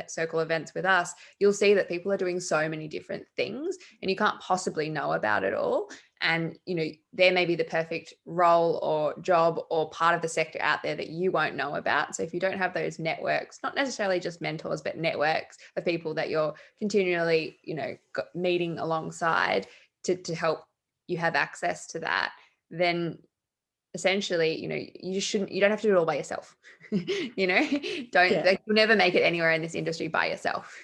Circle events with us, you'll see that people are doing so many different things and you can't possibly know about it all. And, you know, there may be the perfect role or job or part of the sector out there that you won't know about. So if you don't have those networks, not necessarily just mentors, but networks of people that you're continually, you know, meeting alongside to help you have access to that, then essentially, you know, you don't have to do it all by yourself. You know, you'll never make it anywhere in this industry by yourself.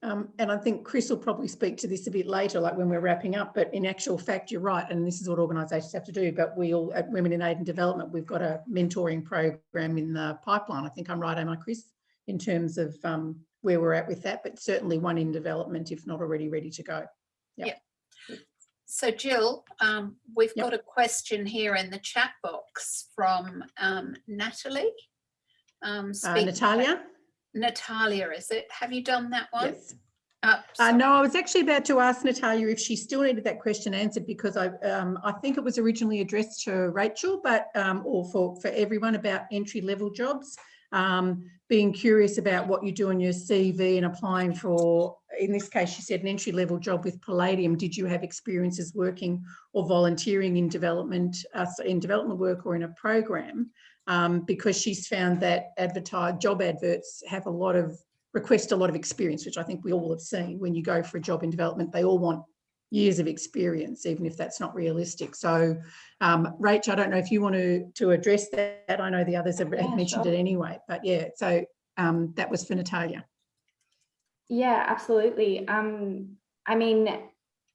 And I think Chris will probably speak to this a bit later, like when we're wrapping up, but in actual fact, you're right. And this is what organisations have to do. But we all at Women in Aid and Development, we've got a mentoring program in the pipeline. I think I'm right, am I, Chris, in terms of where we're at with that, but certainly one in development, if not already ready to go.
Yeah. So Jill, we've got a question here in the chat box from Natalie.
Natalia?
Natalia, is it? Have you done that one?
Yes. No, I was actually about to ask Natalia if she still needed that question answered, because I think it was originally addressed to Rachel, but or for everyone about entry-level jobs. Being curious about what you do on your CV and applying for, in this case, she said an entry-level job with Palladium. Did you have experiences working or volunteering in development work or in a program? Because she's found that job adverts have request a lot of experience, which I think we all have seen. When you go for a job in development, they all want years of experience, even if that's not realistic. So, Rach, I don't know if you want to address that. I know the others have mentioned it anyway, but yeah, so that was for Natalia.
Yeah, absolutely. I mean,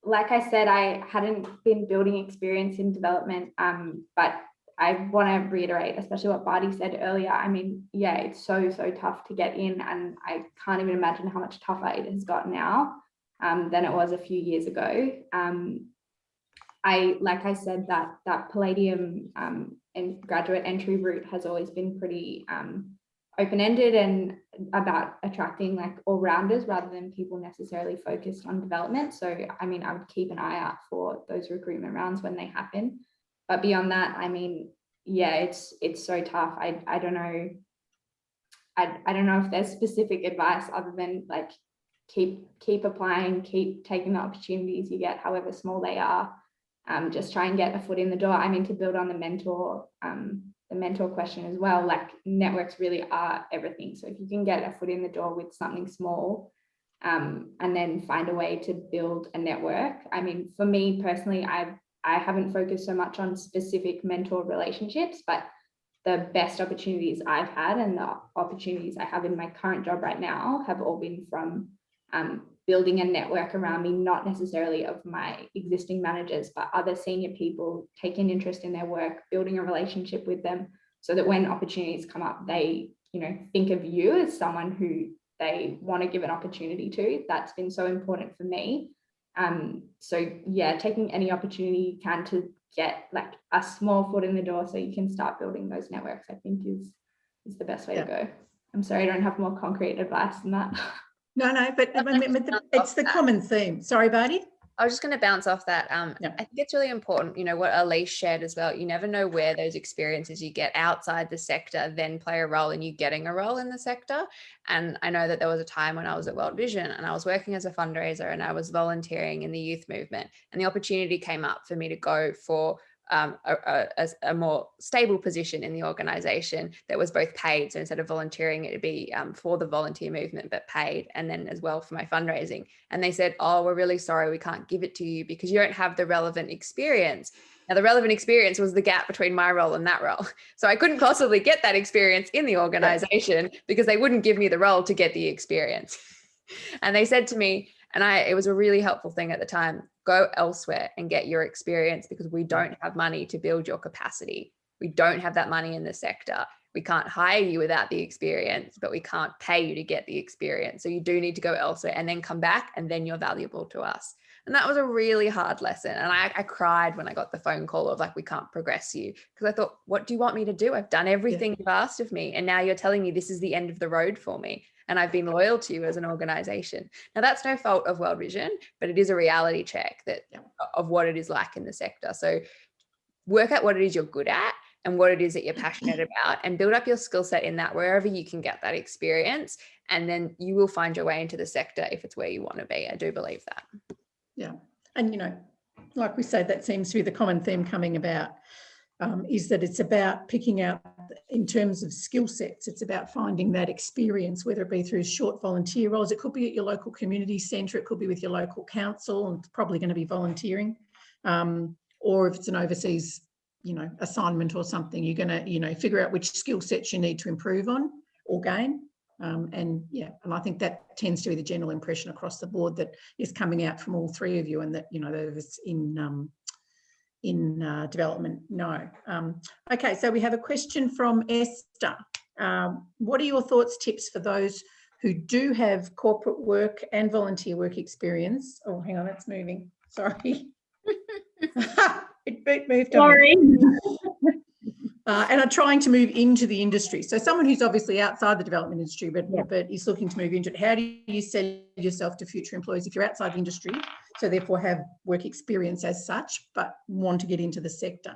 like I said, I hadn't been building experience in development, but I want to reiterate, especially what Barty said earlier. I mean, yeah, it's so tough to get in, and I can't even imagine how much tougher it has got now than it was a few years ago. Like I said, that Palladium and graduate entry route has always been pretty open-ended and about attracting like all-rounders rather than people necessarily focused on development. So, I mean, I would keep an eye out for those recruitment rounds when they happen. But beyond that, I mean, yeah, it's so tough. I don't know. I don't know if there's specific advice other than like keep applying, keep taking the opportunities you get, however small they are. Just try and get a foot in the door. I mean, to build on the mentor question as well, like networks really are everything. So if you can get a foot in the door with something small, and then find a way to build a network. I mean, for me personally, I haven't focused so much on specific mentor relationships, but the best opportunities I've had and the opportunities I have in my current job right now have all been from building a network around me, not necessarily of my existing managers, but other senior people, taking interest in their work, building a relationship with them so that when opportunities come up, they, think of you as someone who they want to give an opportunity to. That's been so important for me. So yeah, taking any opportunity you can to get like a small foot in the door so you can start building those networks, I think is the best way to go. I'm sorry, I don't have more concrete advice than that.
No, but it's the common theme. Sorry, Barty.
I was just going to bounce off that. I think it's really important, what Elise shared as well. You never know where those experiences you get outside the sector then play a role in you getting a role in the sector. And I know that there was a time when I was at World Vision and I was working as a fundraiser and I was volunteering in the youth movement, and the opportunity came up for me to go for a more stable position in the organisation that was both paid. So instead of volunteering, it'd be for the volunteer movement, but paid, and then as well for my fundraising. And they said, oh, we're really sorry, we can't give it to you because you don't have the relevant experience. Now, the relevant experience was the gap between my role and that role. So I couldn't possibly get that experience in the organisation because they wouldn't give me the role to get the experience. And they said to me, and it was a really helpful thing at the time, go elsewhere and get your experience because we don't have money to build your capacity. We don't have that money in the sector. We can't hire you without the experience, but we can't pay you to get the experience. So you do need to go elsewhere and then come back, and then you're valuable to us. And that was a really hard lesson. And I cried when I got the phone call of like, we can't progress you. Because I thought, what do you want me to do? I've done everything you've asked of me. And now you're telling me this is the end of the road for me. And I've been loyal to you as an organisation. Now, that's no fault of World Vision, but it is a reality check of what it is like in the sector. So work out what it is you're good at and what it is that you're passionate about, and build up your skill set in that wherever you can get that experience. And then you will find your way into the sector if it's where you want to be. I do believe that.
Yeah. And, like we say, that seems to be the common theme coming about, is that it's about picking out, in terms of skill sets, it's about finding that experience, whether it be through short volunteer roles. It could be at your local community centre, it could be with your local council, and it's probably going to be volunteering. Or if it's an overseas, assignment or something, you're going to, figure out which skill sets you need to improve on or gain. And I think that tends to be the general impression across the board that is coming out from all three of you, and that, those in development, no. Okay, so we have a question from Esther. What are your thoughts, tips for those who do have corporate work and volunteer work experience? Oh, hang on, it's moving. Sorry. It moved.
Sorry.
and are trying to move into the industry. So someone who's obviously outside the development industry, but is looking to move into it. How do you sell yourself to future employees if you're outside the industry, so therefore have work experience as such, but want to get into the sector?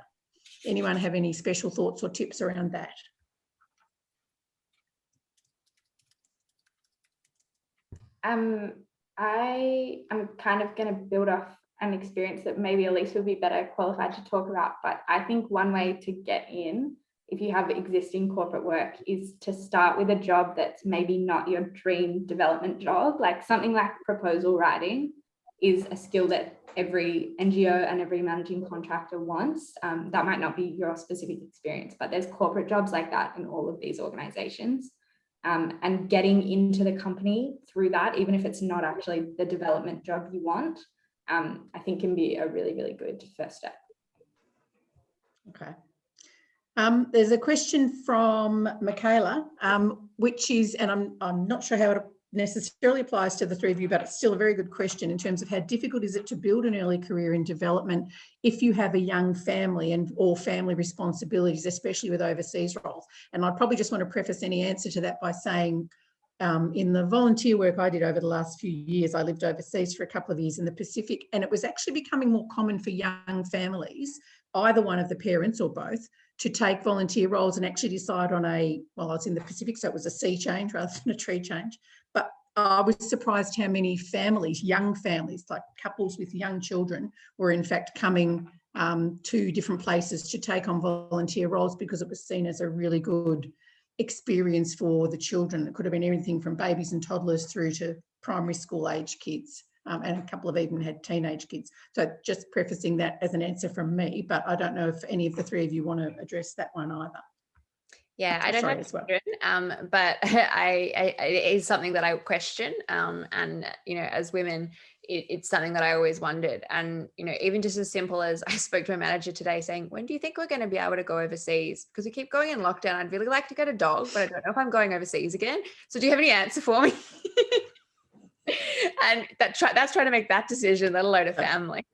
Anyone have any special thoughts or tips around that?
I am kind of going to build off an experience that maybe Elise would be better qualified to talk about, but I think one way to get in, if you have existing corporate work, is to start with a job that's maybe not your dream development job. Like something like proposal writing is a skill that every NGO and every managing contractor wants. That might not be your specific experience, but there's corporate jobs like that in all of these organizations. And getting into the company through that, even if it's not actually the development job you want, I think can be a really, really good first step.
Okay. There's a question from Michaela, which is, and I'm not sure how it necessarily applies to the three of you, but it's still a very good question in terms of how difficult is it to build an early career in development if you have a young family and or family responsibilities, especially with overseas roles. And I'd probably just want to preface any answer to that by saying, in the volunteer work I did over the last few years, I lived overseas for a couple of years in the Pacific, and it was actually becoming more common for young families, either one of the parents or both, to take volunteer roles and actually decide on I was in the Pacific, so it was a sea change rather than a tree change. But I was surprised how many families, young families, like couples with young children, were in fact coming to different places to take on volunteer roles because it was seen as a really good experience for the children. It could have been everything from babies and toddlers through to primary school age kids. And a couple of even had teenage kids. So just prefacing that as an answer from me, but I don't know if any of the three of you want to address that one either.
Yeah, I don't have children, but it is something that I question. And, as women, it's something that I always wondered. And, even just as simple as I spoke to a manager today saying, when do you think we're going to be able to go overseas? Because we keep going in lockdown. I'd really like to get a dog, but I don't know if I'm going overseas again. So do you have any answer for me? And that's trying to make that decision, let alone a family.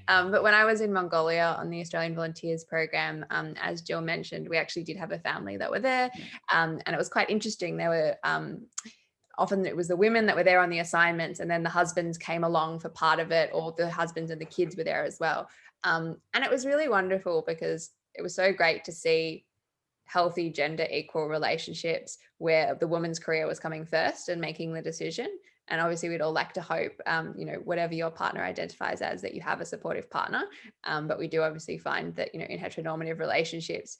But when I was in Mongolia on the Australian Volunteers Program, as Jill mentioned, we actually did have a family that were there, and it was quite interesting. There were often it was the women that were there on the assignments, and then the husbands came along for part of it, or the husbands and the kids were there as well. And it was really wonderful because it was so great to see healthy gender equal relationships where the woman's career was coming first and making the decision. And obviously we'd all like to hope, whatever your partner identifies as, that you have a supportive partner. But we do obviously find that, in heteronormative relationships,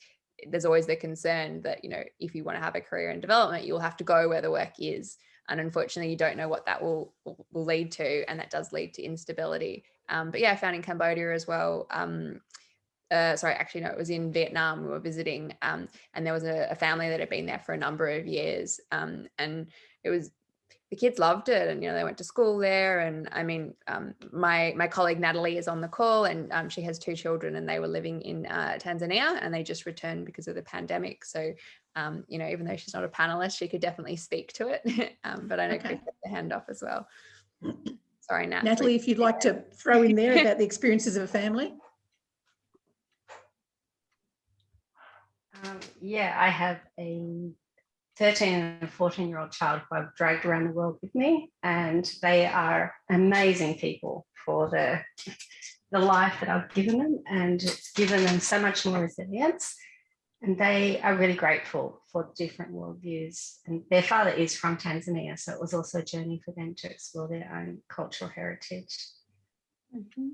there's always the concern that, if you want to have a career in development, you'll have to go where the work is. And unfortunately, you don't know what that will lead to. And that does lead to instability. But yeah, I found in Cambodia as well. It was in Vietnam. We were visiting, and there was a family that had been there for a number of years. And it was, the kids loved it, and they went to school there. And I mean, my colleague Natalie is on the call, and she has 2 children, and they were living in Tanzania, and they just returned because of the pandemic. So even though she's not a panelist, she could definitely speak to it. But I know Chris had the hand up as well. Sorry,
Natalie, if you'd like to throw in there about the experiences of a family.
I have a 13 and a 14-year-old child who I've dragged around the world with me, and they are amazing people for the life that I've given them, and it's given them so much more resilience, and they are really grateful for different worldviews. And their father is from Tanzania, so it was also a journey for them to explore their own cultural heritage. Mm-hmm.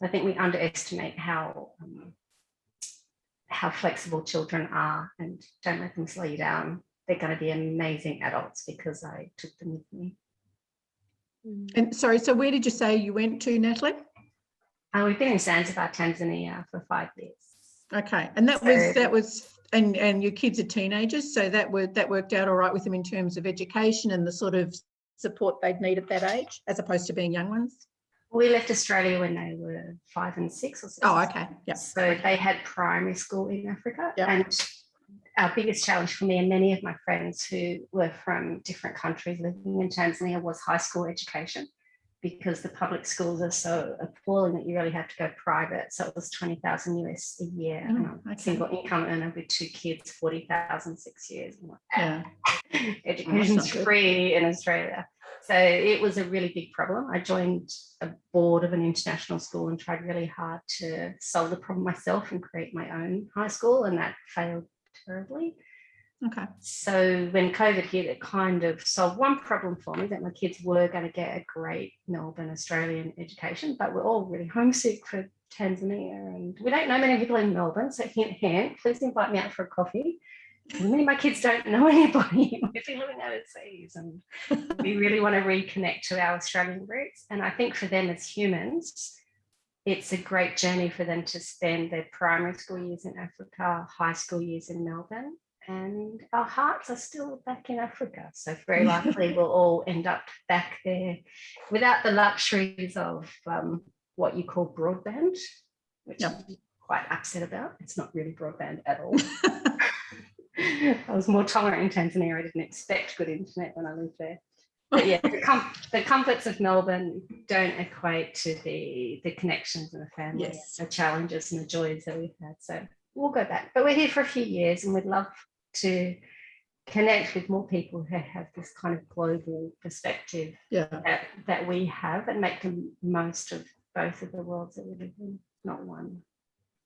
I think we underestimate how flexible children are, and don't let them slow you down. They're going to be amazing adults because I took them with me.
And sorry, so where did you say you went to, Natalie?
We've been in Zanzibar, Tanzania for 5 years.
Okay, and that was and your kids are teenagers, so that worked out all right with them in terms of education and the sort of support they'd need at that age, as opposed to being young ones?
We left Australia when they were 5 and 6 or 6.
Oh, okay. Yeah.
So they had primary school in Africa. Yep. And our biggest challenge for me and many of my friends who were from different countries living in Tanzania was high school education. because the public schools are so appalling that you really have to go private. So it was $20,000 US a year. And I'm a single income earner with 2 kids, 40,000, 6 years.
Yeah.
Education's free in Australia. So it was a really big problem. I joined a board of an international school and tried really hard to solve the problem myself and create my own high school, and that failed terribly.
Okay.
So when COVID hit, it kind of solved one problem for me, that my kids were going to get a great Melbourne Australian education, but we're all really homesick for Tanzania, and we don't know many people in Melbourne. So hint, hint, please invite me out for a coffee. Many of my kids don't know anybody. We've been living overseas, and we really want to reconnect to our Australian roots. And I think for them as humans, it's a great journey for them to spend their primary school years in Africa, high school years in Melbourne. And our hearts are still back in Africa. So very likely we'll all end up back there without the luxuries of what you call broadband, which I'm quite upset about. It's not really broadband at all. I was more tolerant in Tanzania. I didn't expect good internet when I lived there. But yeah, the comforts of Melbourne don't equate to the connections and the family, the challenges and the joys that we've had. So we'll go back. But we're here for a few years, and we'd love to connect with more people who have this kind of global perspective that we have, and make the most of both of the worlds that we live in, not one.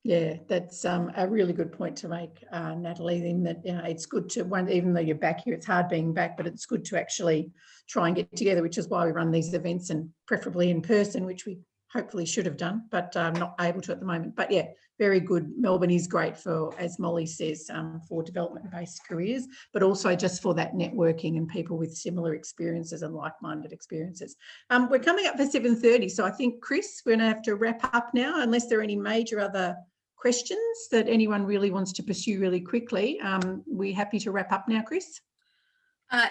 Yeah, that's a really good point to make, Natalie, in that it's good to, even though you're back here, it's hard being back, but it's good to actually try and get together, which is why we run these events, and preferably in person, which we hopefully should have done, but not able to at the moment. But yeah, very good. Melbourne is great for, as Molly says, for development-based careers, but also just for that networking and people with similar experiences and like-minded experiences. We're coming up for 7:30, so I think, Chris, we're going to have to wrap up now, unless there are any major other questions that anyone really wants to pursue really quickly. We're happy to wrap up now, Chris.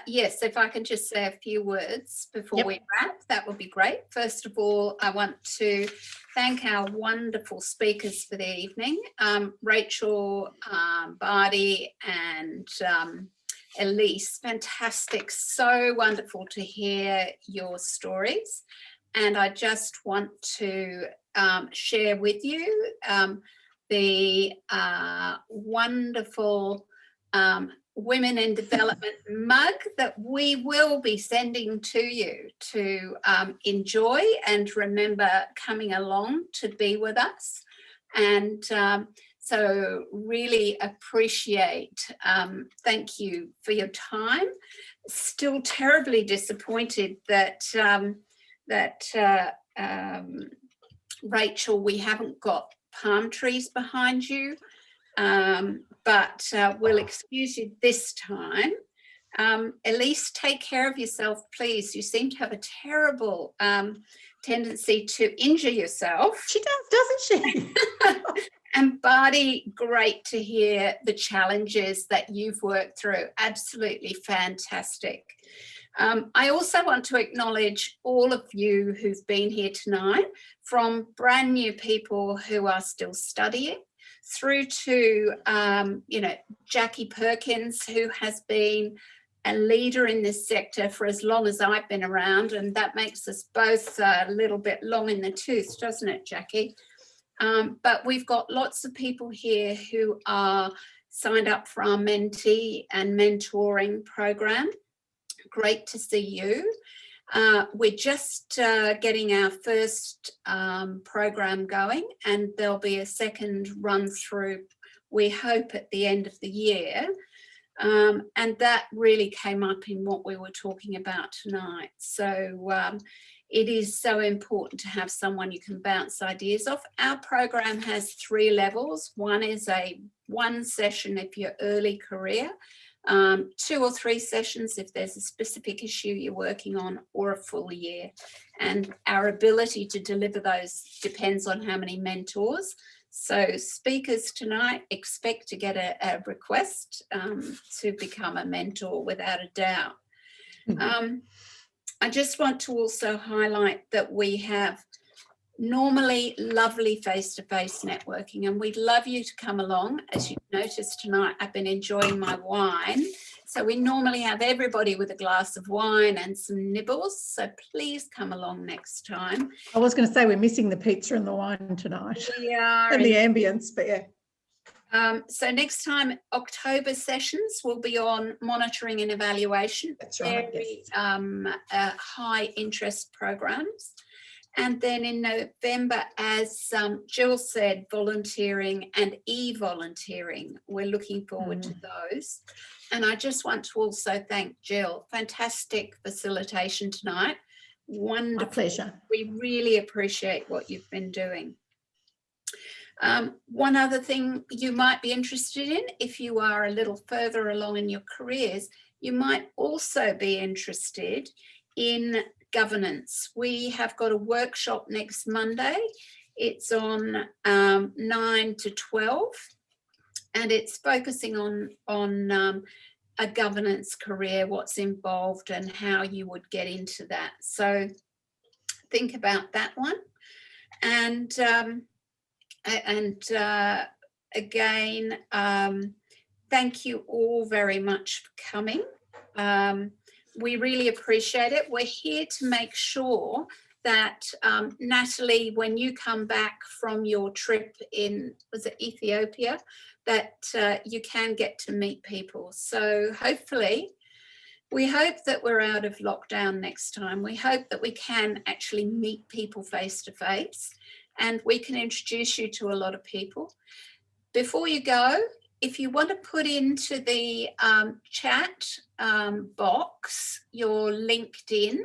Yes, if I can just say a few words before we wrap, that would be great. First of all, I want to thank our wonderful speakers for the evening, Rachel, Bardi and Elise. Fantastic, so wonderful to hear your stories. And I just want to share with you the wonderful Women in Development mug that we will be sending to you to enjoy and remember coming along to be with us. And so really appreciate, thank you for your time. Still terribly disappointed that Rachel, we haven't got palm trees behind you. But we'll excuse you this time. Elise, take care of yourself, please. You seem to have a terrible tendency to injure yourself.
She does, doesn't she?
And Bardi, great to hear the challenges that you've worked through. Absolutely fantastic. I also want to acknowledge all of you who've been here tonight, from brand new people who are still studying, through to, Jackie Perkins, who has been a leader in this sector for as long as I've been around, and that makes us both a little bit long in the tooth, doesn't it, Jackie? But we've got lots of people here who are signed up for our mentee and mentoring program. Great to see you. We're just getting our first program going, and there'll be a second run through, we hope, at the end of the year. And that really came up in what we were talking about tonight. So it is so important to have someone you can bounce ideas off. Our program has 3 levels. One is one session if you're early career, 2 or 3 sessions if there's a specific issue you're working on, or a full year. And our ability to deliver those depends on how many mentors. So speakers tonight, expect to get a request to become a mentor without a doubt. I just want to also highlight that we have normally lovely face-to-face networking, and we'd love you to come along. As you've noticed tonight, I've been enjoying my wine. So we normally have everybody with a glass of wine and some nibbles. So please come along next time.
I was going to say we're missing the pizza and the wine tonight
We are.
and the ambience, but yeah.
So next time, October sessions will be on monitoring and evaluation.
That's right,
Very
yes.
high interest programs. And then in November, as Jill said, volunteering and e-volunteering. We're looking forward to those. And I just want to also thank Jill. Fantastic facilitation tonight. Wonderful.
My pleasure.
We really appreciate what you've been doing. One other thing you might be interested in, if you are a little further along in your careers, you might also be interested in governance. We have got a workshop next Monday. It's on 9 to 12, and it's focusing on a governance career, what's involved and how you would get into that. So think about that one. And again, thank you all very much for coming. We really appreciate it. We're here to make sure that, Natalie, when you come back from your trip in, was it Ethiopia, that you can get to meet people. So hopefully, we hope that we're out of lockdown next time. We hope that we can actually meet people face to face and we can introduce you to a lot of people. Before you go, if you want to put into the chat box your LinkedIn,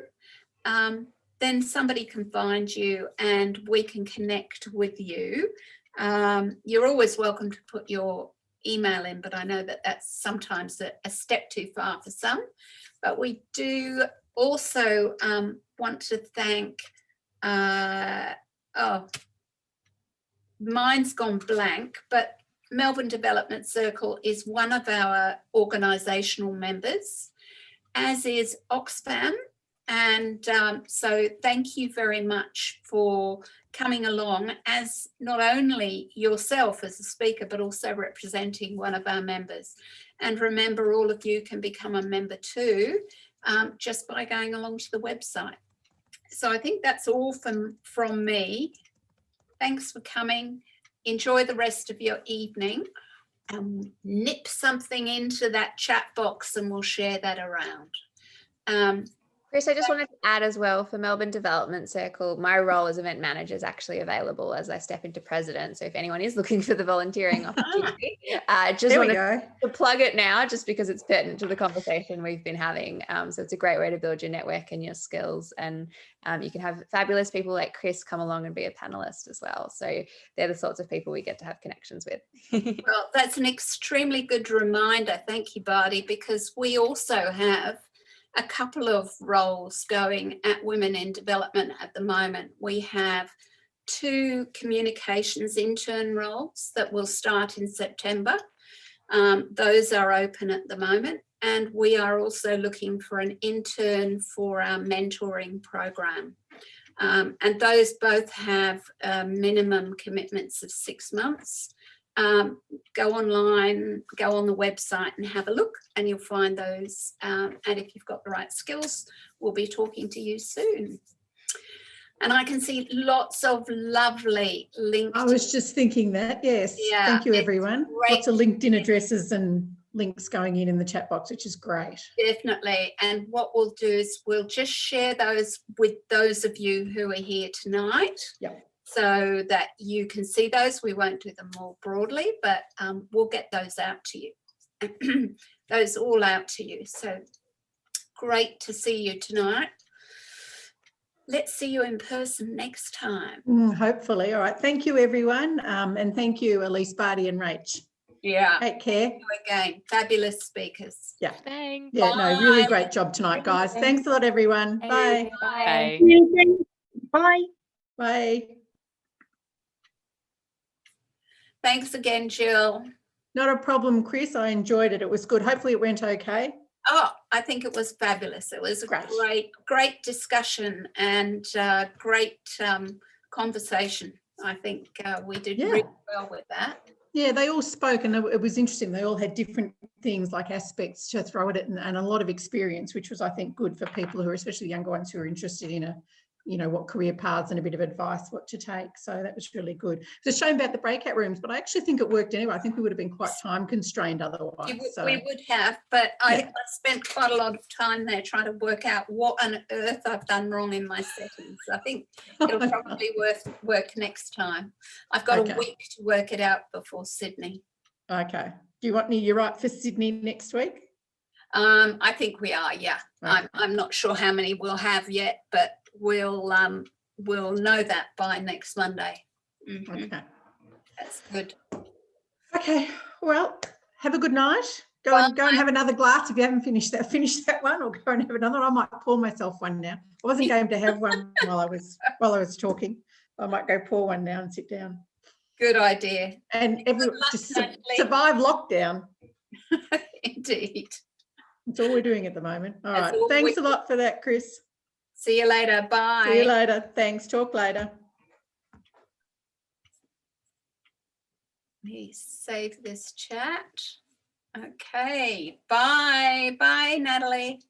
then somebody can find you and we can connect with you. You're always welcome to put your email in, but I know that that's sometimes a step too far for some. But we do also want to thank, mine's gone blank, but Melbourne Development Circle is one of our organisational members, as is Oxfam. And so thank you very much for coming along as not only yourself as a speaker, but also representing one of our members. And remember, all of you can become a member too, just by going along to the website. So I think that's all from me. Thanks for coming. Enjoy the rest of your evening. Nip something into that chat box and we'll share that around.
Chris, I just wanted to add as well, for Melbourne Development Circle, my role as event manager is actually available as I step into president. So if anyone is looking for the volunteering opportunity, just want to plug it now, just because it's pertinent to the conversation we've been having. So it's a great way to build your network and your skills. And you can have fabulous people like Chris come along and be a panelist as well. So they're the sorts of people we get to have connections with.
Well, that's an extremely good reminder. Thank you, Bardi, because we also have a couple of roles going at Women in Development at the moment. We have 2 communications intern roles that will start in September. Those are open at the moment. And we are also looking for an intern for our mentoring program. And those both have minimum commitments of 6 months. Go online, go on the website and have a look and you'll find those. And if you've got the right skills, we'll be talking to you soon. And I can see lots of lovely links.
I was just thinking that, yes.
Yeah,
thank you, everyone.
great.
Lots of LinkedIn addresses and links going in the chat box, which is great.
Definitely. And what we'll do is we'll just share those with those of you who are here tonight.
Yep.
So that you can see those. We won't do them more broadly, but we'll get those out to you. Those all out to you. So great to see you tonight. Let's see you in person next time.
Hopefully. All right. Thank you, everyone. And thank you, Elise, Bardi and Rach.
Yeah.
Take care.
Thank you again. Fabulous speakers.
Yeah.
Thanks.
Yeah, no, really great job tonight, guys. Thanks a lot, everyone. Bye.
Bye.
Bye.
Bye.
Thanks again, Jill.
Not a problem, Chris. I enjoyed it. It was good. Hopefully it went okay.
Oh, I think it was fabulous. It was a great discussion and great conversation. I think we did really well with that.
Yeah, they all spoke, and it was interesting. They all had different things, like aspects to throw at it, and a lot of experience, which was, I think, good for people who are, especially younger ones, who are interested in what career paths, and a bit of advice what to take. So that was really good. It's a shame about the breakout rooms, but I actually think it worked anyway. I think we would have been quite time constrained otherwise.
We would have, but I spent quite a lot of time there trying to work out what on earth I've done wrong in my settings. I think it'll probably work next time. I've got a week to work it out before Sydney. Okay.
Do you want me? You're right for Sydney next week?
I think we are, yeah.
Okay.
I'm not sure how many we'll have yet, but we'll know that by next Monday.
Okay.
That's good.
Okay. Well, have a good night. Go and have another glass if you haven't finished that. Finish that one, or go and have another. I might pour myself one now. I wasn't going to have one while I was talking. I might go pour one now and sit down.
Good idea.
And just survive lockdown.
Indeed.
That's all we're doing at the moment. All right. Thanks a lot for that, Chris.
See you later. Bye.
See you later. Thanks. Talk later.
Let me save this chat. Okay. Bye. Bye, Natalie.